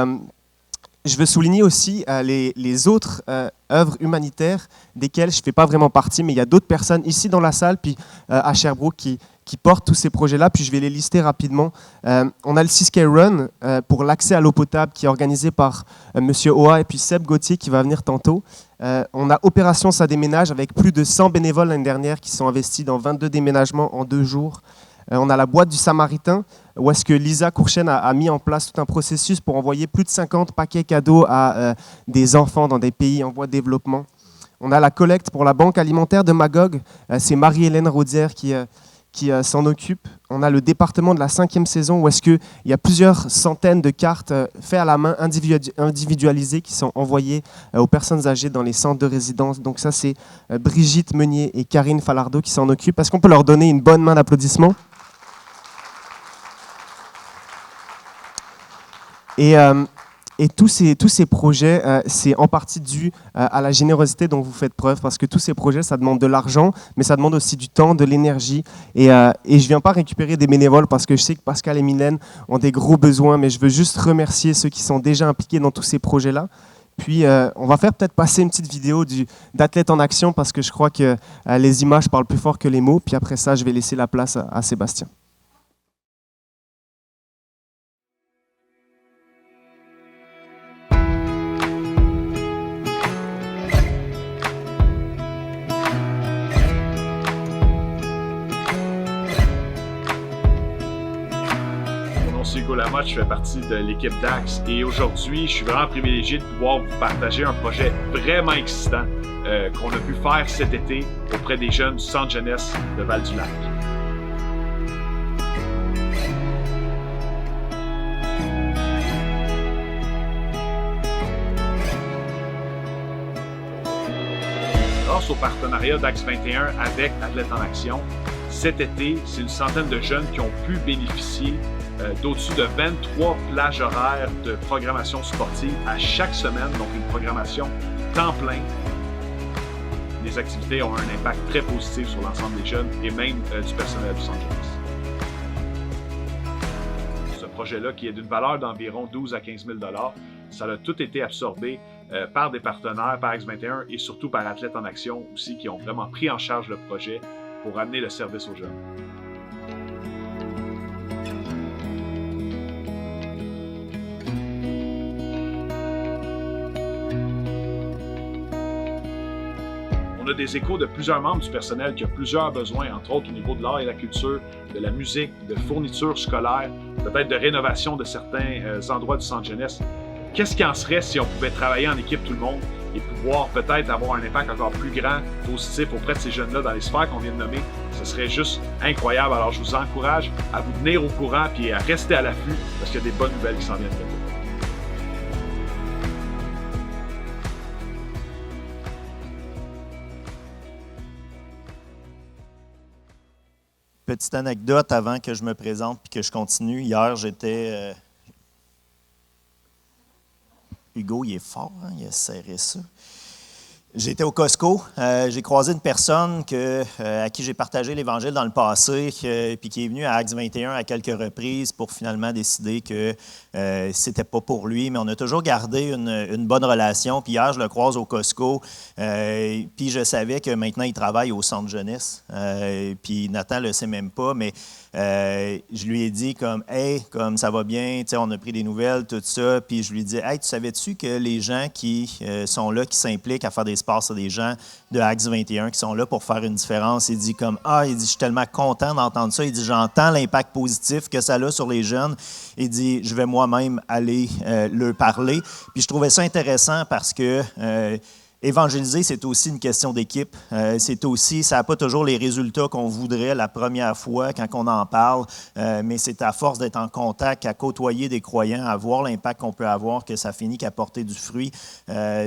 je veux souligner aussi les autres œuvres humanitaires desquelles je ne fais pas vraiment partie, mais il y a d'autres personnes ici dans la salle, puis à Sherbrooke, qui portent tous ces projets-là, puis je vais les lister rapidement. On a le 6K Run pour l'accès à l'eau potable qui est organisé par M. Oa et puis Seb Gauthier qui va venir tantôt. On a Opération Ça déménage avec plus de 100 bénévoles l'année dernière qui sont investis dans 22 déménagements en 2 jours. On a la boîte du Samaritain, où est-ce que Lisa Courchaine a mis en place tout un processus pour envoyer plus de 50 paquets cadeaux à des enfants dans des pays en voie de développement. On a la collecte pour la banque alimentaire de Magog. C'est Marie-Hélène Raudière qui s'en occupe. On a le département de la 5e saison où est-ce qu'il y a plusieurs centaines de cartes faites à la main, individualisées, qui sont envoyées aux personnes âgées dans les centres de résidence. Donc ça, c'est Brigitte Meunier et Karine Falardeau qui s'en occupent. Est-ce qu'on peut leur donner une bonne main d'applaudissements? Et tous ces projets, c'est en partie dû à la générosité dont vous faites preuve, parce que tous ces projets, ça demande de l'argent, mais ça demande aussi du temps, de l'énergie. Et je ne viens pas récupérer des bénévoles, parce que je sais que Pascal et Mylène ont des gros besoins, mais je veux juste remercier ceux qui sont déjà impliqués dans tous ces projets-là. Puis, on va faire peut-être passer une petite vidéo d'Athlètes en action, parce que je crois que les images parlent plus fort que les mots. Puis après ça, je vais laisser la place à Sébastien. C'est Hugo Lamotte, je fais partie de l'équipe d'Axe et aujourd'hui, je suis vraiment privilégié de pouvoir vous partager un projet vraiment excitant qu'on a pu faire cet été auprès des jeunes du Centre jeunesse de Val-du-Lac. Grâce au partenariat d'Axe 21 avec Athlètes en action, cet été, c'est une centaine de jeunes qui ont pu bénéficier d'au-dessus de 23 plages horaires de programmation sportive à chaque semaine, donc une programmation temps plein. Les activités ont un impact très positif sur l'ensemble des jeunes et même du personnel du Centre jeunesse. Ce projet-là, qui est d'une valeur d'environ 12 à 15 000 $, ça a tout été absorbé par des partenaires, par Axe 21 et surtout par Athlètes en action aussi, qui ont vraiment pris en charge le projet pour amener le service aux jeunes. On a des échos de plusieurs membres du personnel qui ont plusieurs besoins, entre autres au niveau de l'art et la culture, de la musique, de fournitures scolaires, peut-être de rénovation de certains endroits du Centre jeunesse. Qu'est-ce qui en serait si on pouvait travailler en équipe tout le monde et pouvoir peut-être avoir un impact encore plus grand, positif auprès de ces jeunes-là dans les sphères qu'on vient de nommer? Ce serait juste incroyable. Alors je vous encourage à vous tenir au courant et à rester à l'affût parce qu'il y a des bonnes nouvelles qui s'en viennent bientôt. Petite anecdote avant que je me présente et que je continue. Hier, j'étais... Hugo, il est fort, hein? Il a serré ça. J'étais au Costco. J'ai croisé une personne à qui j'ai partagé l'Évangile dans le passé, puis qui est venue à Axe 21 à quelques reprises pour finalement décider que c'était pas pour lui. Mais on a toujours gardé une bonne relation. Puis hier, je le croise au Costco. Puis je savais que maintenant, il travaille au Centre jeunesse. Puis Nathan le sait même pas, mais je lui ai dit comme « Hey, comme ça va bien, on a pris des nouvelles, tout ça. » Puis je lui ai dit « Hey, tu savais-tu que les gens qui sont là, qui s'impliquent à faire des sports, c'est des gens de Axe 21 qui sont là pour faire une différence. » Il dit comme « Ah, il dit, je suis tellement content d'entendre ça. » Il dit « J'entends l'impact positif que ça a sur les jeunes. » Il dit « Je vais moi-même aller leur parler. » Puis je trouvais ça intéressant parce que évangéliser, c'est aussi une question d'équipe. C'est aussi, ça n'a pas toujours les résultats qu'on voudrait la première fois quand on en parle, mais c'est à force d'être en contact, à côtoyer des croyants, à voir l'impact qu'on peut avoir, que ça finit qu'à porter du fruit.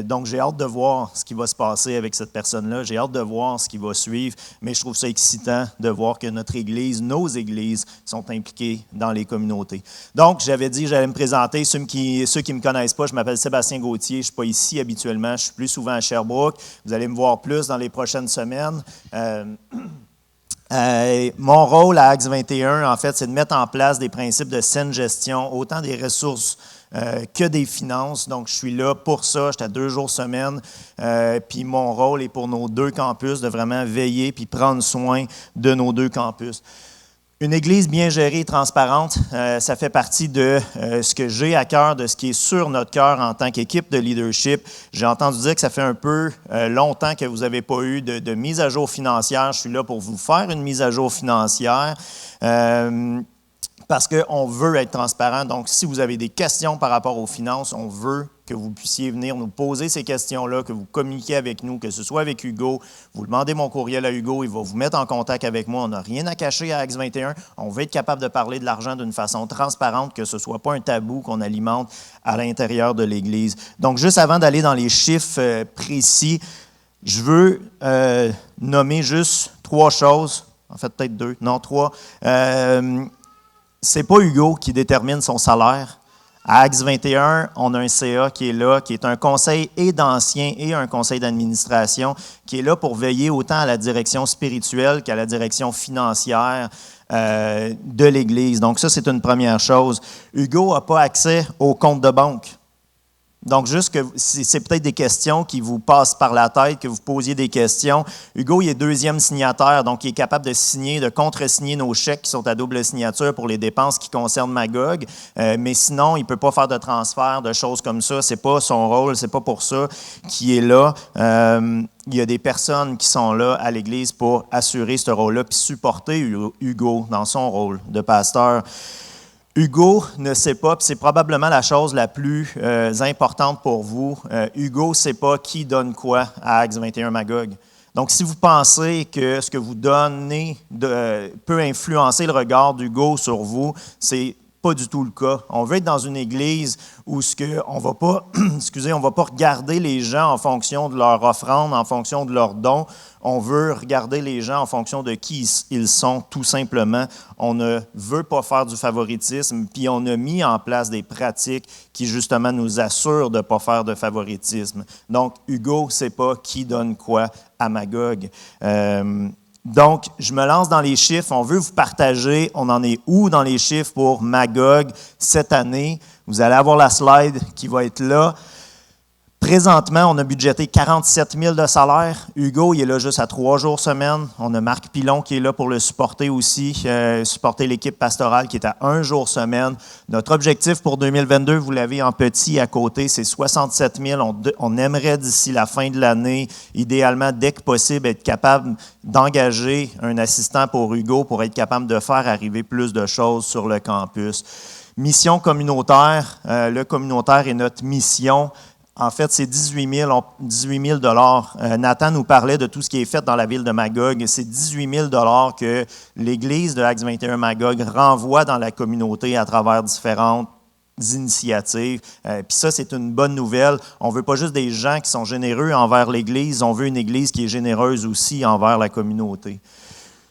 Donc, j'ai hâte de voir ce qui va se passer avec cette personne-là. J'ai hâte de voir ce qui va suivre, mais je trouve ça excitant de voir que notre Église, nos églises, sont impliquées dans les communautés. Donc, j'avais dit que j'allais me présenter. Ceux qui ne me connaissent pas, je m'appelle Sébastien Gauthier. Je ne suis pas ici habituellement. Je suis plus souvent à Sherbrooke. Vous allez me voir plus dans les prochaines semaines. Mon rôle à Axe 21, en fait, c'est de mettre en place des principes de saine gestion, autant des ressources que des finances. Donc, je suis là pour ça. J'étais à 2 jours semaine. Puis mon rôle est pour nos 2 campus de vraiment veiller puis prendre soin de nos 2 campus. Une Église bien gérée et transparente, ça fait partie de ce que j'ai à cœur, de ce qui est sur notre cœur en tant qu'équipe de leadership. J'ai entendu dire que ça fait un peu longtemps que vous n'avez pas eu de mise à jour financière. Je suis là pour vous faire une mise à jour financière. Parce qu'on veut être transparent. Donc, si vous avez des questions par rapport aux finances, on veut que vous puissiez venir nous poser ces questions-là, que vous communiquiez avec nous, que ce soit avec Hugo. Vous demandez mon courriel à Hugo, il va vous mettre en contact avec moi. On n'a rien à cacher à Acts 21. On veut être capable de parler de l'argent d'une façon transparente, que ce ne soit pas un tabou qu'on alimente à l'intérieur de l'Église. Donc, juste avant d'aller dans les chiffres précis, je veux nommer juste 3 choses. En fait, peut-être 2, non 3. C'est pas Hugo qui détermine son salaire. À Acts 21, on a un CA qui est là, qui est un conseil et d'anciens et un conseil d'administration, qui est là pour veiller autant à la direction spirituelle qu'à la direction financière de l'Église. Donc ça, c'est une première chose. Hugo n'a pas accès au compte de banque. Donc, juste que c'est peut-être des questions qui vous passent par la tête, que vous posiez des questions. Hugo, il est 2e signataire, donc il est capable de signer, de contre-signer nos chèques qui sont à double signature pour les dépenses qui concernent Magog. Mais sinon, il ne peut pas faire de transfert, de choses comme ça. Ce n'est pas son rôle, ce n'est pas pour ça qu'il est là. Il y a des personnes qui sont là à l'Église pour assurer ce rôle-là puis supporter Hugo dans son rôle de pasteur. Hugo ne sait pas, puis c'est probablement la chose la plus importante pour vous, Hugo ne sait pas qui donne quoi à Acts 21 Magog. Donc, si vous pensez que ce que vous donnez peut influencer le regard d'Hugo sur vous, c'est pas du tout le cas. On veut être dans une église où on va pas, on va pas regarder les gens en fonction de leur offrande, en fonction de leurs dons. On veut regarder les gens en fonction de qui ils sont, tout simplement. On ne veut pas faire du favoritisme, puis on a mis en place des pratiques qui, justement, nous assurent de ne pas faire de favoritisme. Donc, Hugo ne sait pas qui donne quoi à Magog. Donc, je me lance dans les chiffres. On veut vous partager, on en est où dans les chiffres pour Magog cette année. Vous allez avoir la slide qui va être là. Présentement, on a budgété 47 000 de salaire. Hugo, il est là juste à 3 jours semaine. On a Marc Pilon qui est là pour le supporter aussi, supporter l'équipe pastorale qui est à 1 jour semaine. Notre objectif pour 2022, vous l'avez en petit à côté, c'est 67 000. On aimerait d'ici la fin de l'année, idéalement, dès que possible, être capable d'engager un assistant pour Hugo pour être capable de faire arriver plus de choses sur le campus. Mission communautaire. Le communautaire est notre mission. En fait, c'est 18 000 $. Nathan nous parlait de tout ce qui est fait dans la ville de Magog. C'est 18 000 $ que l'Église de Acts 21 Magog renvoie dans la communauté à travers différentes initiatives. Puis ça, c'est une bonne nouvelle. On ne veut pas juste des gens qui sont généreux envers l'Église, on veut une Église qui est généreuse aussi envers la communauté.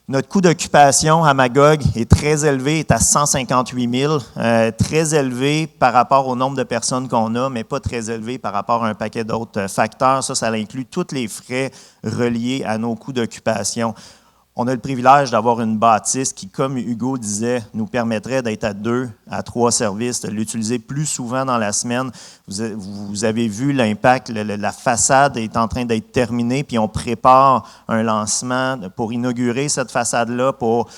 Notre coût d'occupation à Magog est très élevé, est à 158 000, très élevé par rapport au nombre de personnes qu'on a, mais pas très élevé par rapport à un paquet d'autres facteurs. Ça inclut tous les frais reliés à nos coûts d'occupation. On a le privilège d'avoir une bâtisse qui, comme Hugo disait, nous permettrait d'être à 2 à 3 services, de l'utiliser plus souvent dans la semaine. Vous avez vu l'impact, la façade est en train d'être terminée, puis on prépare un lancement pour inaugurer cette façade-là, pour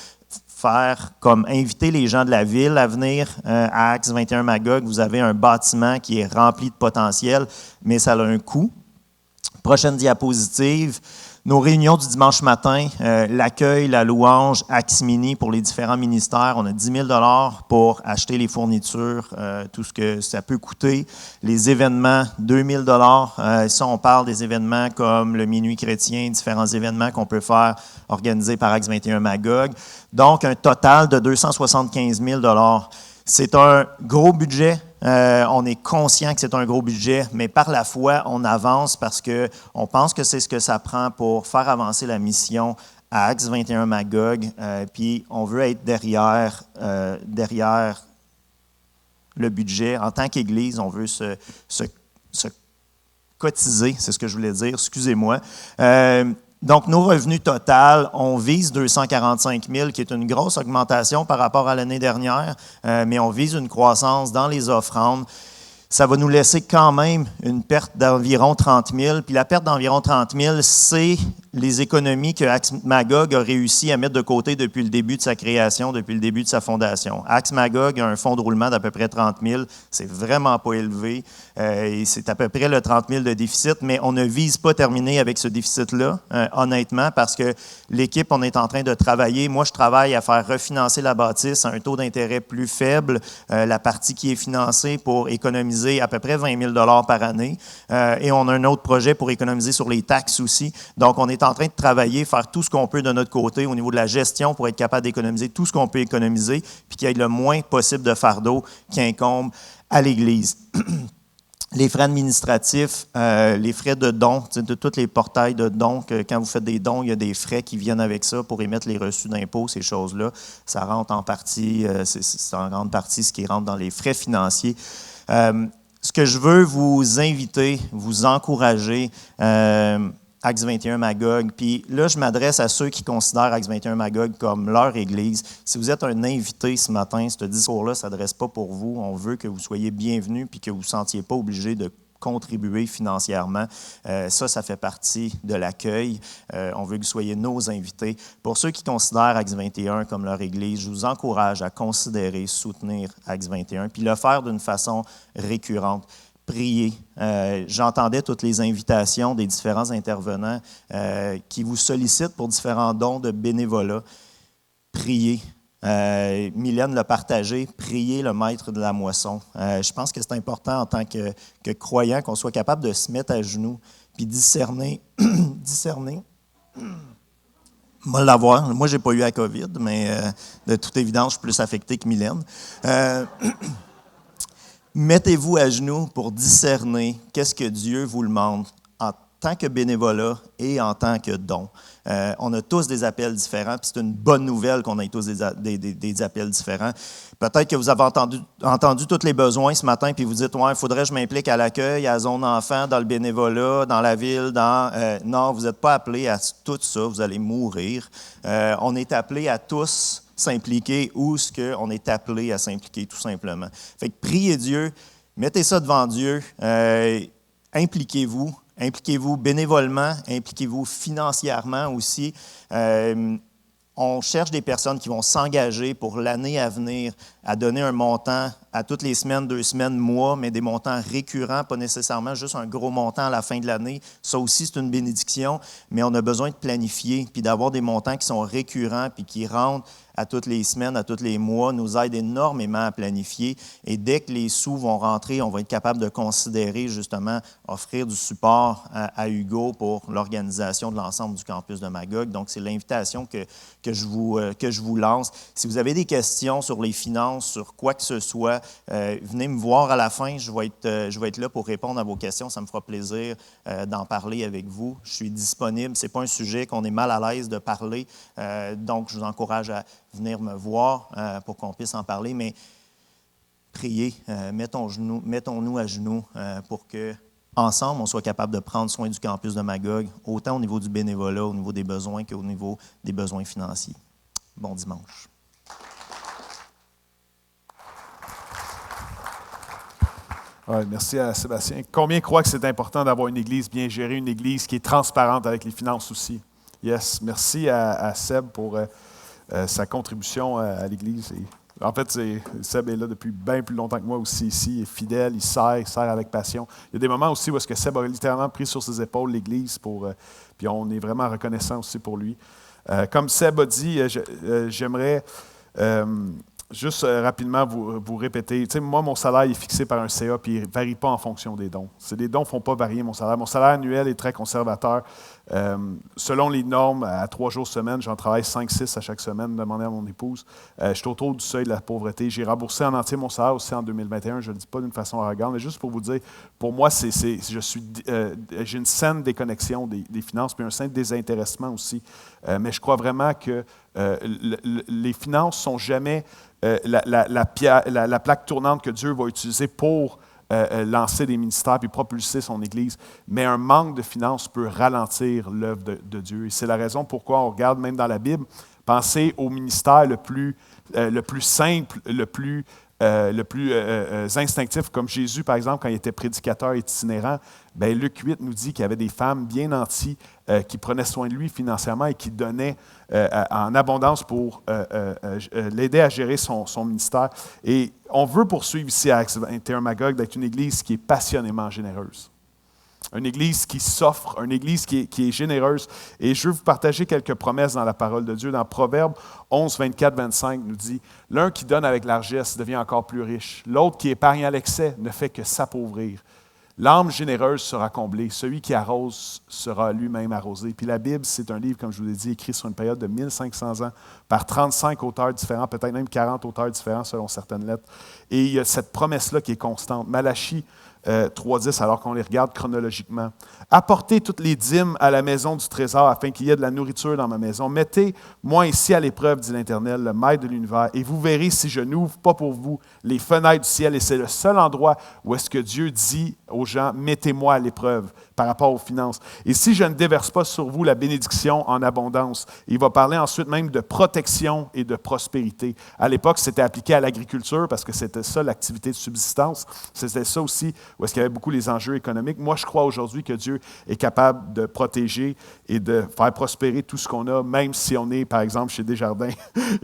faire comme inviter les gens de la ville à venir à Acts 21 Magog. Vous avez un bâtiment qui est rempli de potentiel, mais ça a un coût. Prochaine diapositive. Nos réunions du dimanche matin, l'accueil, la louange, Acts Mini pour les différents ministères. On a 10 000 $ pour acheter les fournitures, tout ce que ça peut coûter. Les événements, 2 000 $. Ça, on parle des événements comme le Minuit chrétien, différents événements qu'on peut faire organisés par Acts 21 Magog. Donc, un total de 275 000 $. C'est un gros budget. On est conscient que c'est un gros budget, mais par la foi, on avance parce qu'on pense que c'est ce que ça prend pour faire avancer la mission à Acts 21 Magog. Puis on veut être derrière le budget. En tant qu'Église, on veut se cotiser, c'est ce que je voulais dire, excusez-moi. Donc, nos revenus totaux, on vise 245 000, qui est une grosse augmentation par rapport à l'année dernière, mais on vise une croissance dans les offrandes. ça va nous laisser quand même une perte d'environ 30 000. Puis la perte d'environ 30 000, c'est les économies que Axe Magog a réussi à mettre de côté depuis le début de sa création, depuis le début de sa fondation. Axe Magog a un fonds de roulement d'à peu près 30 000. C'est vraiment pas élevé. Et c'est à peu près le 30 000 de déficit, mais on ne vise pas terminer avec ce déficit-là, honnêtement, parce que l'équipe, on est en train de travailler. Moi, je travaille à faire refinancer la bâtisse à un taux d'intérêt plus faible, la partie qui est financée pour économiser à peu près 20 000 $ par année. Et on a un autre projet pour économiser sur les taxes aussi. Donc, on est en train de travailler, faire tout ce qu'on peut de notre côté au niveau de la gestion pour être capable d'économiser tout ce qu'on peut économiser, puis qu'il y ait le moins possible de fardeau qui incombe à l'Église. Les frais administratifs, les frais de dons, de tous les portails de dons, quand vous faites des dons, il y a des frais qui viennent avec ça pour émettre les reçus d'impôts, ces choses-là. Ça rentre en partie, c'est en grande partie ce qui rentre dans les frais financiers. Ce que je veux vous inviter, vous encourager, Axe 21 Magog, puis là, je m'adresse à ceux qui considèrent Axe 21 Magog comme leur Église. Si vous êtes un invité ce matin, ce discours-là ne s'adresse pas pour vous. On veut que vous soyez bienvenus puis que vous ne vous sentiez pas obligé de contribuer financièrement. Ça fait partie de l'accueil. On veut que vous soyez nos invités. Pour ceux qui considèrent Axe 21 comme leur Église, je vous encourage à considérer, soutenir Axe 21, puis le faire d'une façon récurrente. Priez. J'entendais toutes les invitations des différents intervenants qui vous sollicitent pour différents dons de bénévolat. Priez. Mylène l'a partagé, priez le maître de la moisson. Je pense que c'est important en tant que croyant qu'on soit capable de se mettre à genoux puis discerner. Moi, l'avoir. Moi, je n'ai pas eu la COVID, mais de toute évidence, je suis plus affecté que Mylène. Mettez-vous à genoux pour discerner qu'est-ce que Dieu vous demande en tant que bénévolat et en tant que don. On a tous des appels différents, puis c'est une bonne nouvelle qu'on ait tous des appels différents. Peut-être que vous avez entendu tous les besoins ce matin, puis vous dites « Ouais, il faudrait que je m'implique à l'accueil, à la zone enfant, dans le bénévolat, dans la ville, Non, vous n'êtes pas appelés à tout ça, vous allez mourir. On est appelés à tous s'impliquer où ce qu'on est appelé à s'impliquer, tout simplement. Fait que priez Dieu, mettez ça devant Dieu, impliquez-vous bénévolement, impliquez-vous financièrement aussi. On cherche des personnes qui vont s'engager pour l'année à venir à donner un montant à toutes les semaines, 2 semaines, mois, mais des montants récurrents, pas nécessairement juste un gros montant à la fin de l'année. Ça aussi, c'est une bénédiction, mais on a besoin de planifier puis d'avoir des montants qui sont récurrents puis qui rentrent à toutes les semaines, à tous les mois, nous aide énormément à planifier. Et dès que les sous vont rentrer, on va être capable de considérer justement offrir du support à Hugo pour l'organisation de l'ensemble du campus de Magog. Donc, c'est l'invitation que je vous lance. Si vous avez des questions sur les finances, sur quoi que ce soit, venez me voir à la fin. Je vais être là pour répondre à vos questions. Ça me fera plaisir d'en parler avec vous. Je suis disponible. Ce n'est pas un sujet qu'on est mal à l'aise de parler. Donc, je vous encourage à venir me voir pour qu'on puisse en parler, mais priez, mettons-nous à genoux pour que, ensemble, on soit capable de prendre soin du campus de Magog, autant au niveau du bénévolat, au niveau des besoins qu'au niveau des besoins financiers. Bon dimanche. Ouais, merci à Sébastien. Combien croient que c'est important d'avoir une église bien gérée, une église qui est transparente avec les finances aussi? Yes, merci à Seb pour sa contribution à l'Église. En fait, Seb est là depuis bien plus longtemps que moi aussi ici. Il est fidèle, il sert avec passion. Il y a des moments aussi où est-ce que Seb a littéralement pris sur ses épaules l'Église, puis on est vraiment reconnaissant aussi pour lui. Comme Seb a dit, j'aimerais juste rapidement vous répéter. Tu sais, moi, mon salaire est fixé par un CA, puis il ne varie pas en fonction des dons. Les dons ne font pas varier mon salaire. Mon salaire annuel est très conservateur. Selon les normes, à 3 jours semaine, j'en travaille 5-6 à chaque semaine, demandé à mon épouse. Je suis autour du seuil de la pauvreté. J'ai remboursé en entier mon salaire aussi en 2021. Je ne le dis pas d'une façon arrogante, mais juste pour vous dire, pour moi, j'ai une saine déconnexion des finances, puis un sain désintéressement aussi. Mais je crois vraiment que les finances ne sont jamais la plaque tournante que Dieu va utiliser pour lancer des ministères puis propulser son Église. Mais un manque de finances peut ralentir l'œuvre de Dieu. Et c'est la raison pourquoi on regarde même dans la Bible, pensez au ministère le plus simple, le plus instinctif, comme Jésus, par exemple, quand il était prédicateur itinérant, bien, Luc 8 nous dit qu'il y avait des femmes bien nanties qui prenaient soin de lui financièrement et qui donnaient en abondance pour l'aider à gérer son ministère. Et on veut poursuivre ici à Acts 21 Magog d'être une église qui est passionnément généreuse. Une église qui s'offre, une église qui est généreuse. Et je veux vous partager quelques promesses dans la parole de Dieu. Dans Proverbes 11, 24, 25, nous dit « L'un qui donne avec largesse devient encore plus riche. L'autre qui épargne à l'excès ne fait que s'appauvrir. L'âme généreuse sera comblée. Celui qui arrose sera lui-même arrosé. » Puis la Bible, c'est un livre, comme je vous l'ai dit, écrit sur une période de 1500 ans par 35 auteurs différents, peut-être même 40 auteurs différents selon certaines lettres. Et il y a cette promesse-là qui est constante. Malachie 3.10, alors qu'on les regarde chronologiquement. « Apportez toutes les dîmes à la maison du trésor afin qu'il y ait de la nourriture dans ma maison. Mettez-moi ici à l'épreuve, dit l'Éternel, le maître de l'univers, et vous verrez si je n'ouvre pas pour vous les fenêtres du ciel. » Et c'est le seul endroit où est-ce que Dieu dit aux gens, « Mettez-moi à l'épreuve » par rapport aux finances. « Et si je ne déverse pas sur vous la bénédiction en abondance. » Il va parler ensuite même de protection et de prospérité. À l'époque, c'était appliqué à l'agriculture parce que c'était ça l'activité de subsistance. C'était ça aussi où est-ce qu'il y avait beaucoup les enjeux économiques. Moi, je crois aujourd'hui que Dieu est capable de protéger et de faire prospérer tout ce qu'on a, même si on est, par exemple, chez Desjardins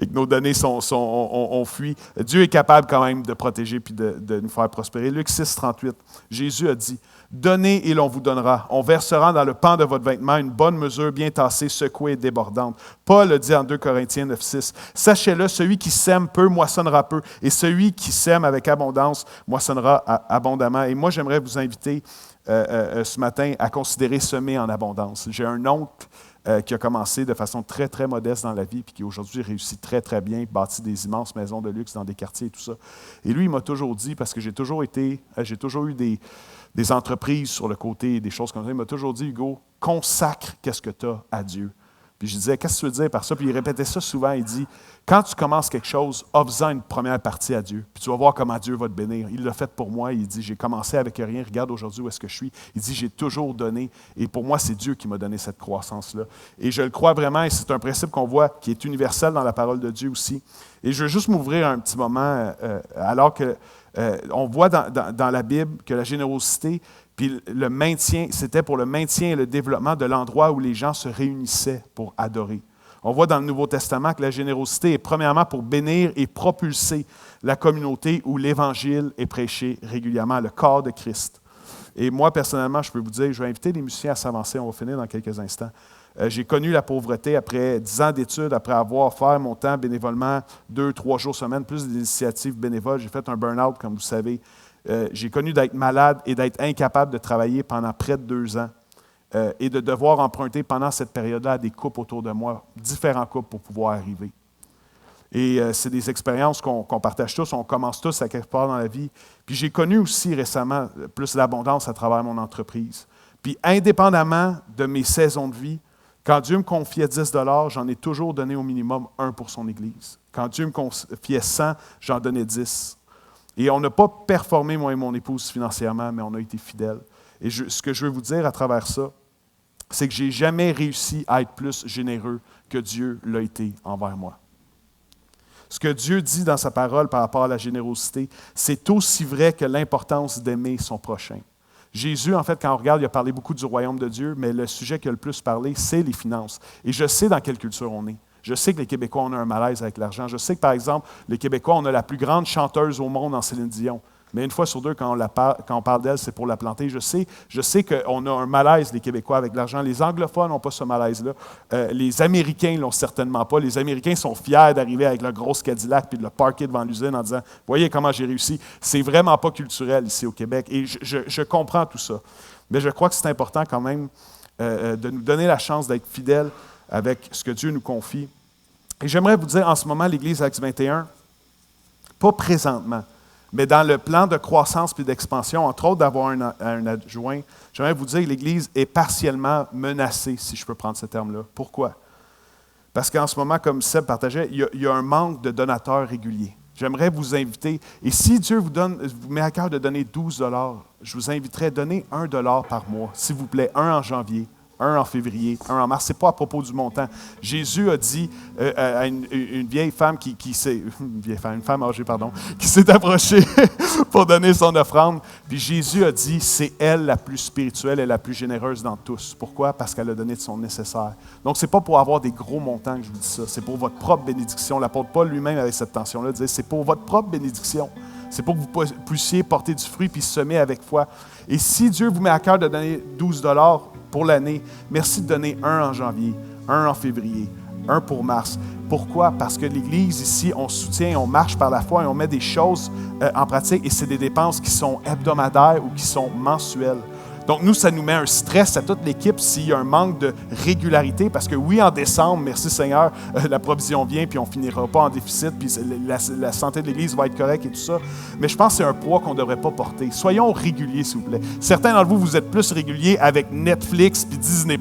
et que nos données ont fui. Dieu est capable quand même de protéger puis de nous faire prospérer. Luc 6, 38, Jésus a dit, « Donnez et l'on vous donnera. On versera dans le pan de votre vêtement une bonne mesure bien tassée, secouée et débordante. » Paul a dit en 2 Corinthiens 9, 6, « Sachez-le, celui qui sème peu moissonnera peu, et celui qui sème avec abondance moissonnera abondamment. » Et moi, j'aimerais vous inviter ce matin à considérer semer en abondance. J'ai un oncle qui a commencé de façon très, très modeste dans la vie, puis qui aujourd'hui réussit très, très bien, bâtit des immenses maisons de luxe dans des quartiers et tout ça. Et lui, il m'a toujours dit, parce que j'ai toujours eu des entreprises sur le côté, des choses comme ça, il m'a toujours dit, Hugo, consacre qu'est-ce que tu as à Dieu. Puis je disais, qu'est-ce que tu veux dire par ça? Puis il répétait ça souvent, il dit, quand tu commences quelque chose, offre-en une première partie à Dieu. Puis tu vas voir comment Dieu va te bénir. Il l'a fait pour moi. Il dit, j'ai commencé avec rien. Regarde aujourd'hui où est-ce que je suis. Il dit, j'ai toujours donné. Et pour moi, c'est Dieu qui m'a donné cette croissance-là. Et je le crois vraiment, et c'est un principe qu'on voit qui est universel dans la parole de Dieu aussi. Et je veux juste m'ouvrir un petit moment, alors que on voit dans la Bible que la générosité, puis le maintien, c'était pour le maintien et le développement de l'endroit où les gens se réunissaient pour adorer. On voit dans le Nouveau Testament que la générosité est premièrement pour bénir et propulser la communauté où l'Évangile est prêché régulièrement, le corps de Christ. Et moi, personnellement, je peux vous dire, je vais inviter les musiciens à s'avancer, on va finir dans quelques instants. J'ai connu la pauvreté après 10 ans d'études, après avoir fait mon temps bénévolement 2-3 jours semaine, plus d'initiatives bénévoles. J'ai fait un burn-out, comme vous savez. J'ai connu d'être malade et d'être incapable de travailler pendant près de 2 ans et de devoir emprunter pendant cette période-là à des couples autour de moi, différents couples pour pouvoir arriver. Et c'est des expériences qu'on partage tous, on commence tous à quelque part dans la vie. Puis j'ai connu aussi récemment plus d'abondance à travers mon entreprise. Puis indépendamment de mes saisons de vie, quand Dieu me confiait 10 $, j'en ai toujours donné au minimum 1 pour son Église. Quand Dieu me confiait 100, j'en donnais 10. Et on n'a pas performé, moi et mon épouse, financièrement, mais on a été fidèles. Et ce que je veux vous dire à travers ça, c'est que je n'ai jamais réussi à être plus généreux que Dieu l'a été envers moi. Ce que Dieu dit dans sa parole par rapport à la générosité, c'est aussi vrai que l'importance d'aimer son prochain. Jésus, en fait, quand on regarde, il a parlé beaucoup du royaume de Dieu, mais le sujet qu'il a le plus parlé, c'est les finances. Et je sais dans quelle culture on est. Je sais que les Québécois, on a un malaise avec l'argent. Je sais que, par exemple, les Québécois, on a la plus grande chanteuse au monde en Céline Dion. Mais une fois sur deux, quand on parle d'elle, c'est pour la planter. Je sais qu'on a un malaise, les Québécois, avec l'argent. Les anglophones n'ont pas ce malaise-là. Les Américains ne l'ont certainement pas. Les Américains sont fiers d'arriver avec leur grosse Cadillac puis de le parker devant l'usine en disant « Voyez comment j'ai réussi ». C'est vraiment pas culturel ici au Québec. Et je comprends tout ça. Mais je crois que c'est important quand même de nous donner la chance d'être fidèles avec ce que Dieu nous confie. Et j'aimerais vous dire en ce moment, l'Église Acts 21, pas présentement, mais dans le plan de croissance et d'expansion, entre autres d'avoir un adjoint, j'aimerais vous dire que l'Église est partiellement menacée, si je peux prendre ce terme-là. Pourquoi? Parce qu'en ce moment, comme Seb partageait, il y a un manque de donateurs réguliers. J'aimerais vous inviter, et si Dieu vous met à cœur de donner 12 $, je vous inviterais à donner $1 par mois, s'il vous plaît, un en janvier, un en février, un en mars. Ce n'est pas à propos du montant. Jésus a dit à une vieille femme une femme âgée, pardon, qui s'est approchée pour donner son offrande. Puis Jésus a dit, c'est elle la plus spirituelle et la plus généreuse d'entre tous. Pourquoi? Parce qu'elle a donné de son nécessaire. Donc, ce n'est pas pour avoir des gros montants que je vous dis ça. C'est pour votre propre bénédiction. L'apôtre Paul lui-même, avec cette tension-là, disait, c'est pour votre propre bénédiction. C'est pour que vous puissiez porter du fruit puis semer avec foi. Et si Dieu vous met à cœur de donner 12 $ pour l'année, merci de donner un en janvier, un en février, un pour mars. Pourquoi? Parce que l'Église ici, on soutient, on marche par la foi et on met des choses en pratique et c'est des dépenses qui sont hebdomadaires ou qui sont mensuelles. Donc, nous, ça nous met un stress à toute l'équipe s'il y a un manque de régularité, parce que oui, en décembre, merci Seigneur, la provision vient, puis on ne finira pas en déficit, puis la santé de l'Église va être correcte et tout ça. Mais je pense que c'est un poids qu'on ne devrait pas porter. Soyons réguliers, s'il vous plaît. Certains d'entre vous, vous êtes plus réguliers avec Netflix puis Disney+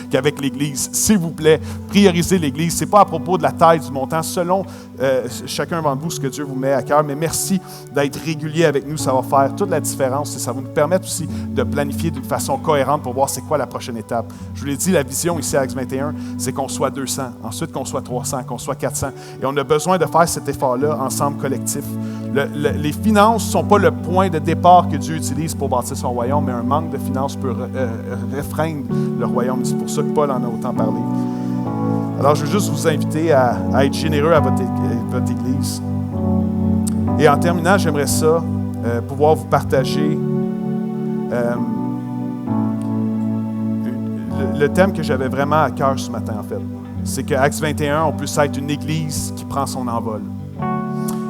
qu'avec l'Église. S'il vous plaît, priorisez l'Église. Ce n'est pas à propos de la taille du montant, selon chacun d'entre vous ce que Dieu vous met à cœur. Mais merci d'être régulier avec nous. Ça va faire toute la différence et ça va nous permettre aussi de planifier d'une façon cohérente pour voir c'est quoi la prochaine étape. Je vous l'ai dit, la vision ici à Acts 21, c'est qu'on soit 200, ensuite qu'on soit 300, qu'on soit 400. Et on a besoin de faire cet effort-là ensemble, collectif. Les finances ne sont pas le point de départ que Dieu utilise pour bâtir son royaume, mais un manque de finances peut restreindre le royaume. C'est pour ça que Paul en a autant parlé. Alors, je veux juste vous inviter à être généreux à votre Église. Et en terminant, j'aimerais ça, pouvoir vous partager le thème que j'avais vraiment à cœur ce matin, en fait. C'est que Acts 21, on puisse être une Église qui prend son envol.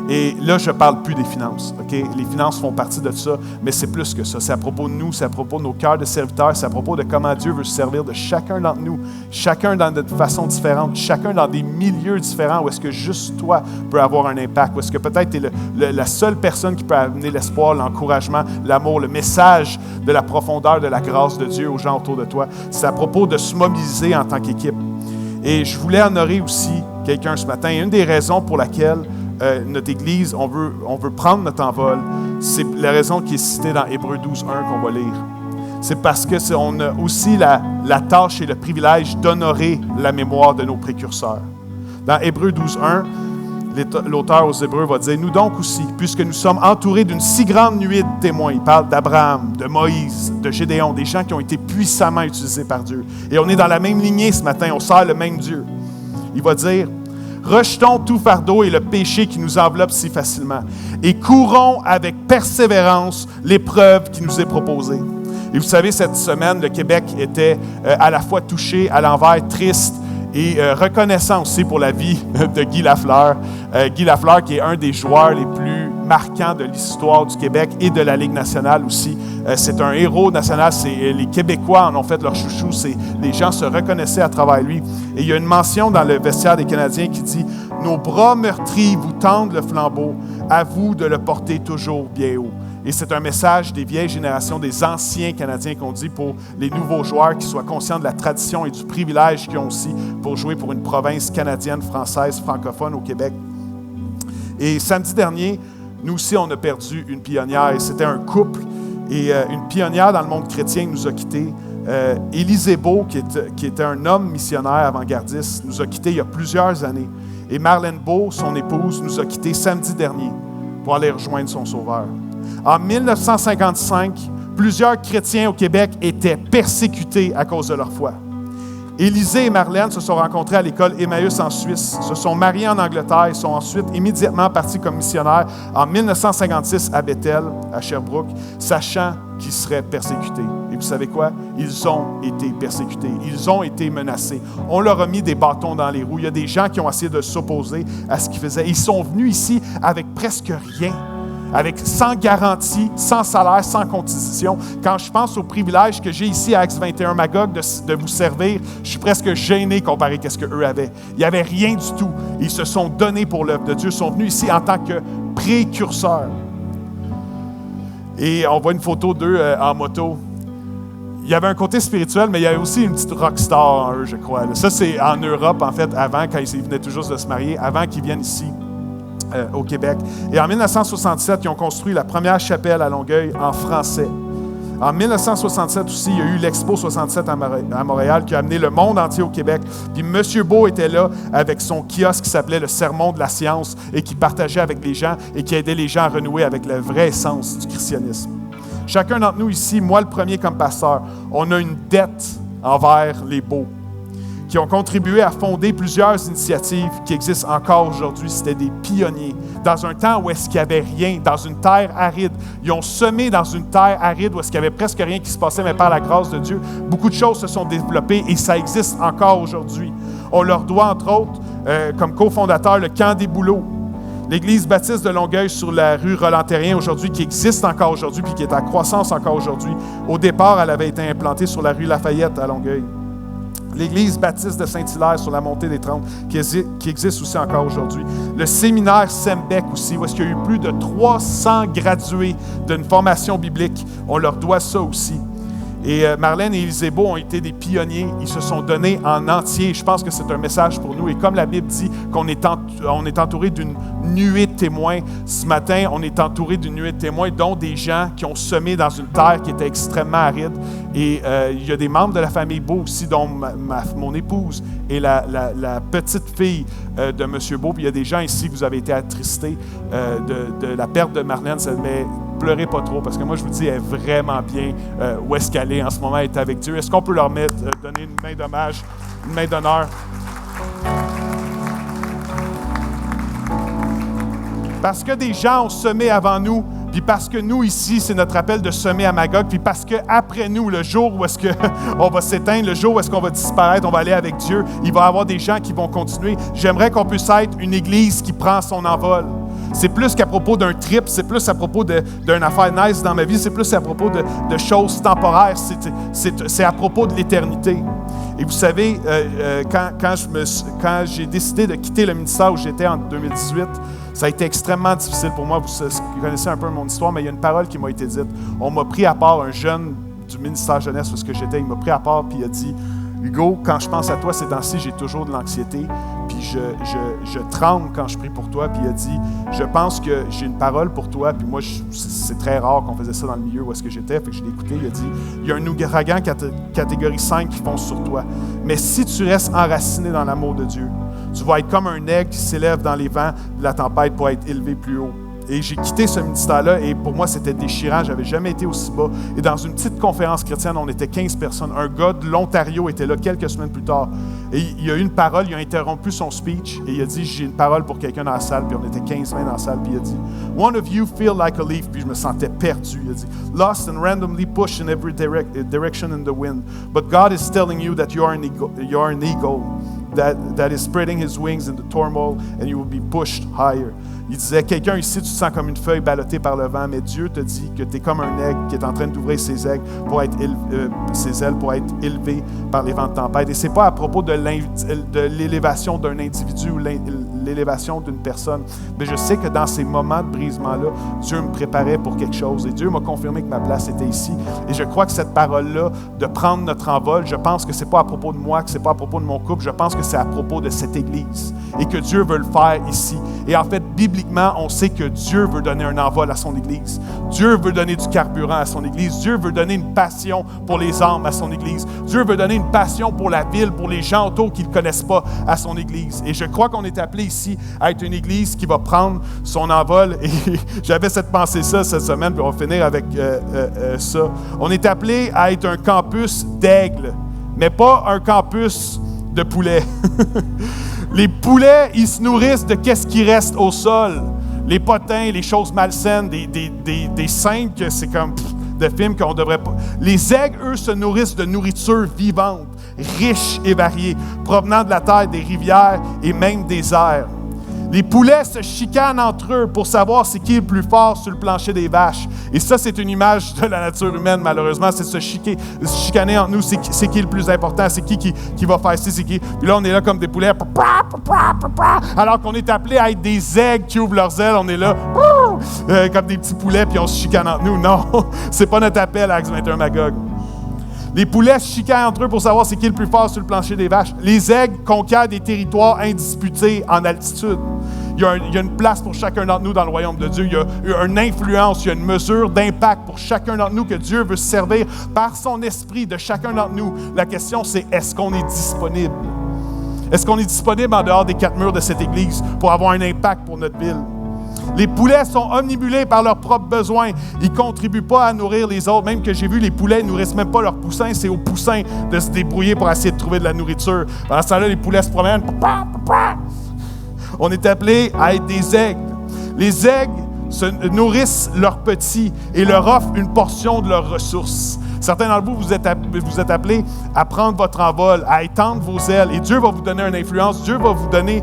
Et là, je ne parle plus des finances, OK? Les finances font partie de ça, mais c'est plus que ça. C'est à propos de nous, c'est à propos de nos cœurs de serviteurs, c'est à propos de comment Dieu veut se servir de chacun d'entre nous, chacun dans de façon différente, chacun dans des milieux différents où est-ce que juste toi peux avoir un impact, où est-ce que peut-être tu es la seule personne qui peut amener l'espoir, l'encouragement, l'amour, le message de la profondeur de la grâce de Dieu aux gens autour de toi. C'est à propos de se mobiliser en tant qu'équipe. Et je voulais honorer aussi quelqu'un ce matin. Et une des raisons pour laquelle notre Église, on veut prendre notre envol, c'est la raison qui est citée dans Hébreux 12, 1 qu'on va lire. C'est parce qu'on a aussi la tâche et le privilège d'honorer la mémoire de nos précurseurs. Dans Hébreux 12, 1, l'auteur aux Hébreux va dire « Nous donc aussi, puisque nous sommes entourés d'une si grande nuée de témoins, il parle d'Abraham, de Moïse, de Gédéon, des gens qui ont été puissamment utilisés par Dieu. Et on est dans la même lignée ce matin, on sert le même Dieu. Il va dire « Rejetons tout fardeau et le péché qui nous enveloppe si facilement, et courons avec persévérance l'épreuve qui nous est proposée. » Et vous savez, cette semaine, le Québec était à la fois touché, à l'envers, triste, et reconnaissant aussi pour la vie de Guy Lafleur. Guy Lafleur, qui est un des joueurs les plus marquants de l'histoire du Québec et de la Ligue nationale aussi. C'est un héros national. Les Québécois en ont fait leur chouchou. Les gens se reconnaissaient à travers lui. Et il y a une mention dans le vestiaire des Canadiens qui dit « Nos bras meurtris vous tendent le flambeau. À vous de le porter toujours bien haut. » Et c'est un message des vieilles générations, des anciens Canadiens qu'on dit pour les nouveaux joueurs qui soient conscients de la tradition et du privilège qu'ils ont aussi pour jouer pour une province canadienne, française, francophone au Québec. Et samedi dernier, nous aussi, on a perdu une pionnière. Et c'était un couple. Et une pionnière dans le monde chrétien nous a quittés. Élisée Beau, qui était un homme missionnaire avant-gardiste, nous a quittés il y a plusieurs années. Et Marlène Beau, son épouse, nous a quittés samedi dernier pour aller rejoindre son Sauveur. En 1955, plusieurs chrétiens au Québec étaient persécutés à cause de leur foi. Élisée et Marlène se sont rencontrés à l'école Emmaüs en Suisse, se sont mariés en Angleterre et sont ensuite immédiatement partis comme missionnaires en 1956 à Bethel, à Sherbrooke, sachant qu'ils seraient persécutés. Et vous savez quoi? Ils ont été persécutés, ils ont été menacés. On leur a mis des bâtons dans les roues. Il y a des gens qui ont essayé de s'opposer à ce qu'ils faisaient. Ils sont venus ici avec presque rien. Sans garantie, sans salaire, sans condition. Quand je pense au privilège que j'ai ici à Acts 21 Magog de vous servir, je suis presque gêné comparé à ce qu'eux avaient. Il n'y avait rien du tout. Ils se sont donnés pour l'œuvre de Dieu. Ils sont venus ici en tant que précurseurs. Et on voit une photo d'eux en moto. Il y avait un côté spirituel, mais il y avait aussi une petite rockstar en eux, je crois. Ça, c'est en Europe, en fait, avant, quand ils venaient tout juste de se marier, avant qu'ils viennent ici. Au Québec. Et en 1967, ils ont construit la première chapelle à Longueuil en français. En 1967 aussi, il y a eu l'Expo 67 à Montréal qui a amené le monde entier au Québec. Puis M. Beau était là avec son kiosque qui s'appelait le Sermon de la science et qui partageait avec les gens et qui aidait les gens à renouer avec la vraie essence du christianisme. Chacun d'entre nous ici, moi le premier comme pasteur, on a une dette envers les Beaux, qui ont contribué à fonder plusieurs initiatives qui existent encore aujourd'hui. C'était des pionniers. Dans un temps où est-ce qu'il n'y avait rien, dans une terre aride, ils ont semé dans une terre aride où est-ce qu'il n'y avait presque rien qui se passait, mais par la grâce de Dieu, beaucoup de choses se sont développées et ça existe encore aujourd'hui. On leur doit, entre autres, comme cofondateur, le Camp des Bouleaux, l'Église baptiste de Longueuil sur la rue Roland-Terrien aujourd'hui, qui existe encore aujourd'hui puis qui est en croissance encore aujourd'hui. Au départ, elle avait été implantée sur la rue Lafayette à Longueuil. L'Église baptiste de Saint-Hilaire sur la montée des Trembles, qui existe aussi encore aujourd'hui. Le séminaire Sembec aussi, où est-ce qu'il y a eu plus de 300 gradués d'une formation biblique. On leur doit ça aussi. Et Marlène et Élisée Beau ont été des pionniers. Ils se sont donnés en entier. Je pense que c'est un message pour nous. Et comme la Bible dit qu'on est entouré d'une nuée de témoins, ce matin, on est entouré d'une nuée de témoins, dont des gens qui ont semé dans une terre qui était extrêmement aride. Et il y a des membres de la famille Beau aussi, dont mon épouse et la petite fille de M. Beau. Puis il y a des gens ici, vous avez été attristés de la perte de Marlène. Mais pleurez pas trop, parce que moi, je vous dis, elle est vraiment bien où est-ce qu'elle est en ce moment, elle est avec Dieu. Est-ce qu'on peut leur donner une main d'hommage, une main d'honneur? Parce que des gens ont semé avant nous, puis parce que nous, ici, c'est notre appel de semer à Magog, puis parce qu'après nous, le jour où est-ce qu'on va s'éteindre, le jour où est-ce qu'on va disparaître, on va aller avec Dieu, il va y avoir des gens qui vont continuer. J'aimerais qu'on puisse être une église qui prend son envol. C'est plus qu'à propos d'un trip, c'est plus à propos d'une affaire nice dans ma vie, c'est plus à propos de choses temporaires, c'est à propos de l'éternité. Et vous savez, quand j'ai décidé de quitter le ministère où j'étais en 2018, ça a été extrêmement difficile pour moi. Vous connaissez un peu mon histoire, mais il y a une parole qui m'a été dite. On m'a pris à part, un jeune du ministère jeunesse où j'étais, il m'a pris à part et il a dit « Hugo, quand je pense à toi ces temps-ci, j'ai toujours de l'anxiété. Puis je tremble quand je prie pour toi. » Puis il a dit « Je pense que j'ai une parole pour toi. » Puis moi, c'est très rare qu'on faisait ça dans le milieu où est-ce que j'étais. Fait que je l'ai écouté. Il a dit « Il y a un ouragan catégorie 5 qui fonce sur toi. Mais si tu restes enraciné dans l'amour de Dieu, tu vas être comme un aigle qui s'élève dans les vents de la tempête pour être élevé plus haut. » Et j'ai quitté ce ministère-là et pour moi, c'était déchirant. Je n'avais jamais été aussi bas. Et dans une petite conférence chrétienne, on était 15 personnes. Un gars de l'Ontario était là quelques semaines plus tard. Et il a eu une parole, il a interrompu son speech et il a dit « J'ai une parole pour quelqu'un dans la salle. » Puis on était 15 mains dans la salle. Puis il a dit « One of you feel like a leaf. » Puis je me sentais perdu. Il a dit « Lost and randomly pushed in every direction in the wind. But God is telling you that you are an eagle that is spreading his wings in the turmoil and you will be pushed higher. » Il disait, quelqu'un ici, tu te sens comme une feuille ballottée par le vent, mais Dieu te dit que tu es comme un aigle qui est en train d'ouvrir ses ailes pour être élevé par les vents de tempête. Et ce n'est pas à propos de l'élévation d'un individu ou l'élévation d'une personne, mais je sais que dans ces moments de brisement-là, Dieu me préparait pour quelque chose. Et Dieu m'a confirmé que ma place était ici. Et je crois que cette parole-là, de prendre notre envol, je pense que ce n'est pas à propos de moi, que ce n'est pas à propos de mon couple, je pense que c'est à propos de cette Église. Et que Dieu veut le faire ici. Et en fait, bibliquement, on sait que Dieu veut donner un envol à son Église. Dieu veut donner du carburant à son Église. Dieu veut donner une passion pour les âmes à son Église. Dieu veut donner une passion pour la ville, pour les gens autour qui ne le connaissent pas à son Église. Et je crois qu'on est appelé ici à être une Église qui va prendre son envol. Et j'avais cette pensée-là cette semaine, puis on va finir avec ça. On est appelé à être un campus d'aigles, mais pas un campus de poulets. Les poulets, ils se nourrissent de qu'est-ce qui reste au sol. Les potins, les choses malsaines, des scènes que c'est comme de films qu'on devrait pas. Les aigles, eux, se nourrissent de nourriture vivante, riche et variée, provenant de la terre, des rivières et même des airs. Les poulets se chicanent entre eux pour savoir c'est qui est le plus fort sur le plancher des vaches. Et ça, c'est une image de la nature humaine, malheureusement. C'est se chicaner entre nous. C'est qui le plus important? C'est qui va faire ci? C'est qui? Puis là, on est là comme des poulets. Alors qu'on est appelé à être des aigles qui ouvrent leurs ailes. On est là comme des petits poulets, puis on se chicane entre nous. Non, c'est pas notre appel à Acts 21 Magog. Les poulets se chicanent entre eux pour savoir c'est qui le plus fort sur le plancher des vaches. Les aigles conquièrent des territoires indisputés en altitude. Il y a une place pour chacun d'entre nous dans le royaume de Dieu. Il y a une influence, il y a une mesure d'impact pour chacun d'entre nous que Dieu veut servir par son esprit de chacun d'entre nous. La question, c'est est-ce qu'on est disponible? Est-ce qu'on est disponible en dehors des 4 murs de cette église pour avoir un impact pour notre ville? Les poulets sont omnibulés par leurs propres besoins. Ils ne contribuent pas à nourrir les autres. Même que j'ai vu, les poulets ne nourrissent même pas leurs poussins. C'est aux poussins de se débrouiller pour essayer de trouver de la nourriture. Pendant ce temps-là, les poulets se promènent. On est appelés à être des aigles. Les aigles se nourrissent leurs petits et leur offrent une portion de leurs ressources. Certains d'entre vous, vous êtes appelés à prendre votre envol, à étendre vos ailes. Et Dieu va vous donner une influence. Dieu va vous donner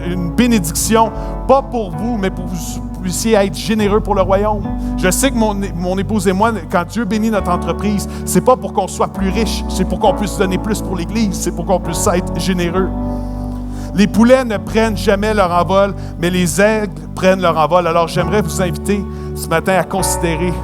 une bénédiction, pas pour vous, mais pour que vous puissiez être généreux pour le royaume. Je sais que mon épouse et moi, quand Dieu bénit notre entreprise, c'est pas pour qu'on soit plus riche, c'est pour qu'on puisse donner plus pour l'Église, c'est pour qu'on puisse être généreux. Les poulets ne prennent jamais leur envol, mais les aigles prennent leur envol. Alors j'aimerais vous inviter ce matin à considérer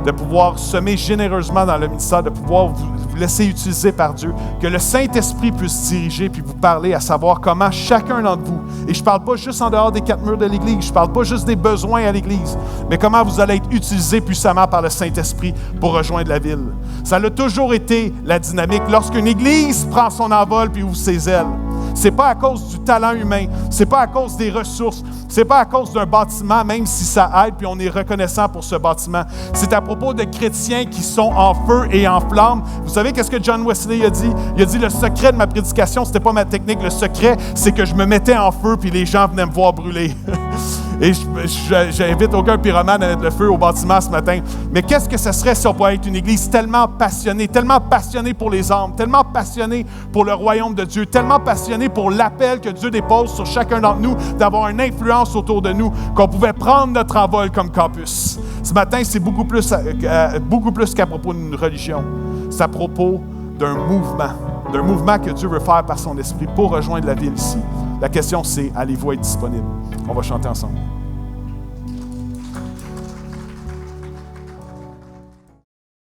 de pouvoir semer généreusement dans le ministère, de pouvoir vous laisser utiliser par Dieu, que le Saint-Esprit puisse diriger puis vous parler, à savoir comment chacun d'entre vous, et je ne parle pas juste en dehors des 4 murs de l'Église, je ne parle pas juste des besoins à l'Église, mais comment vous allez être utilisés puissamment par le Saint-Esprit pour rejoindre la ville. Ça a toujours été la dynamique. Lorsqu'une Église prend son envol puis ouvre ses ailes, c'est pas à cause du talent humain, c'est pas à cause des ressources, c'est pas à cause d'un bâtiment, même si ça aide, puis on est reconnaissant pour ce bâtiment. C'est à propos de chrétiens qui sont en feu et en flamme. Vous savez qu'est-ce que John Wesley a dit? Il a dit, le secret de ma prédication, c'était pas ma technique, le secret, c'est que je me mettais en feu, puis les gens venaient me voir brûler. Et j'invite aucun pyromane à mettre le feu au bâtiment ce matin. Mais qu'est-ce que ce serait si on pouvait être une église tellement passionnée pour les âmes, tellement passionnée pour le royaume de Dieu, tellement passionnée pour l'appel que Dieu dépose sur chacun d'entre nous, d'avoir une influence autour de nous, qu'on pouvait prendre notre envol comme campus. Ce matin, c'est beaucoup plus qu'à propos d'une religion. C'est à propos d'un mouvement que Dieu veut faire par son esprit pour rejoindre la ville ici. La question, c'est, allez-vous être disponible? On va chanter ensemble.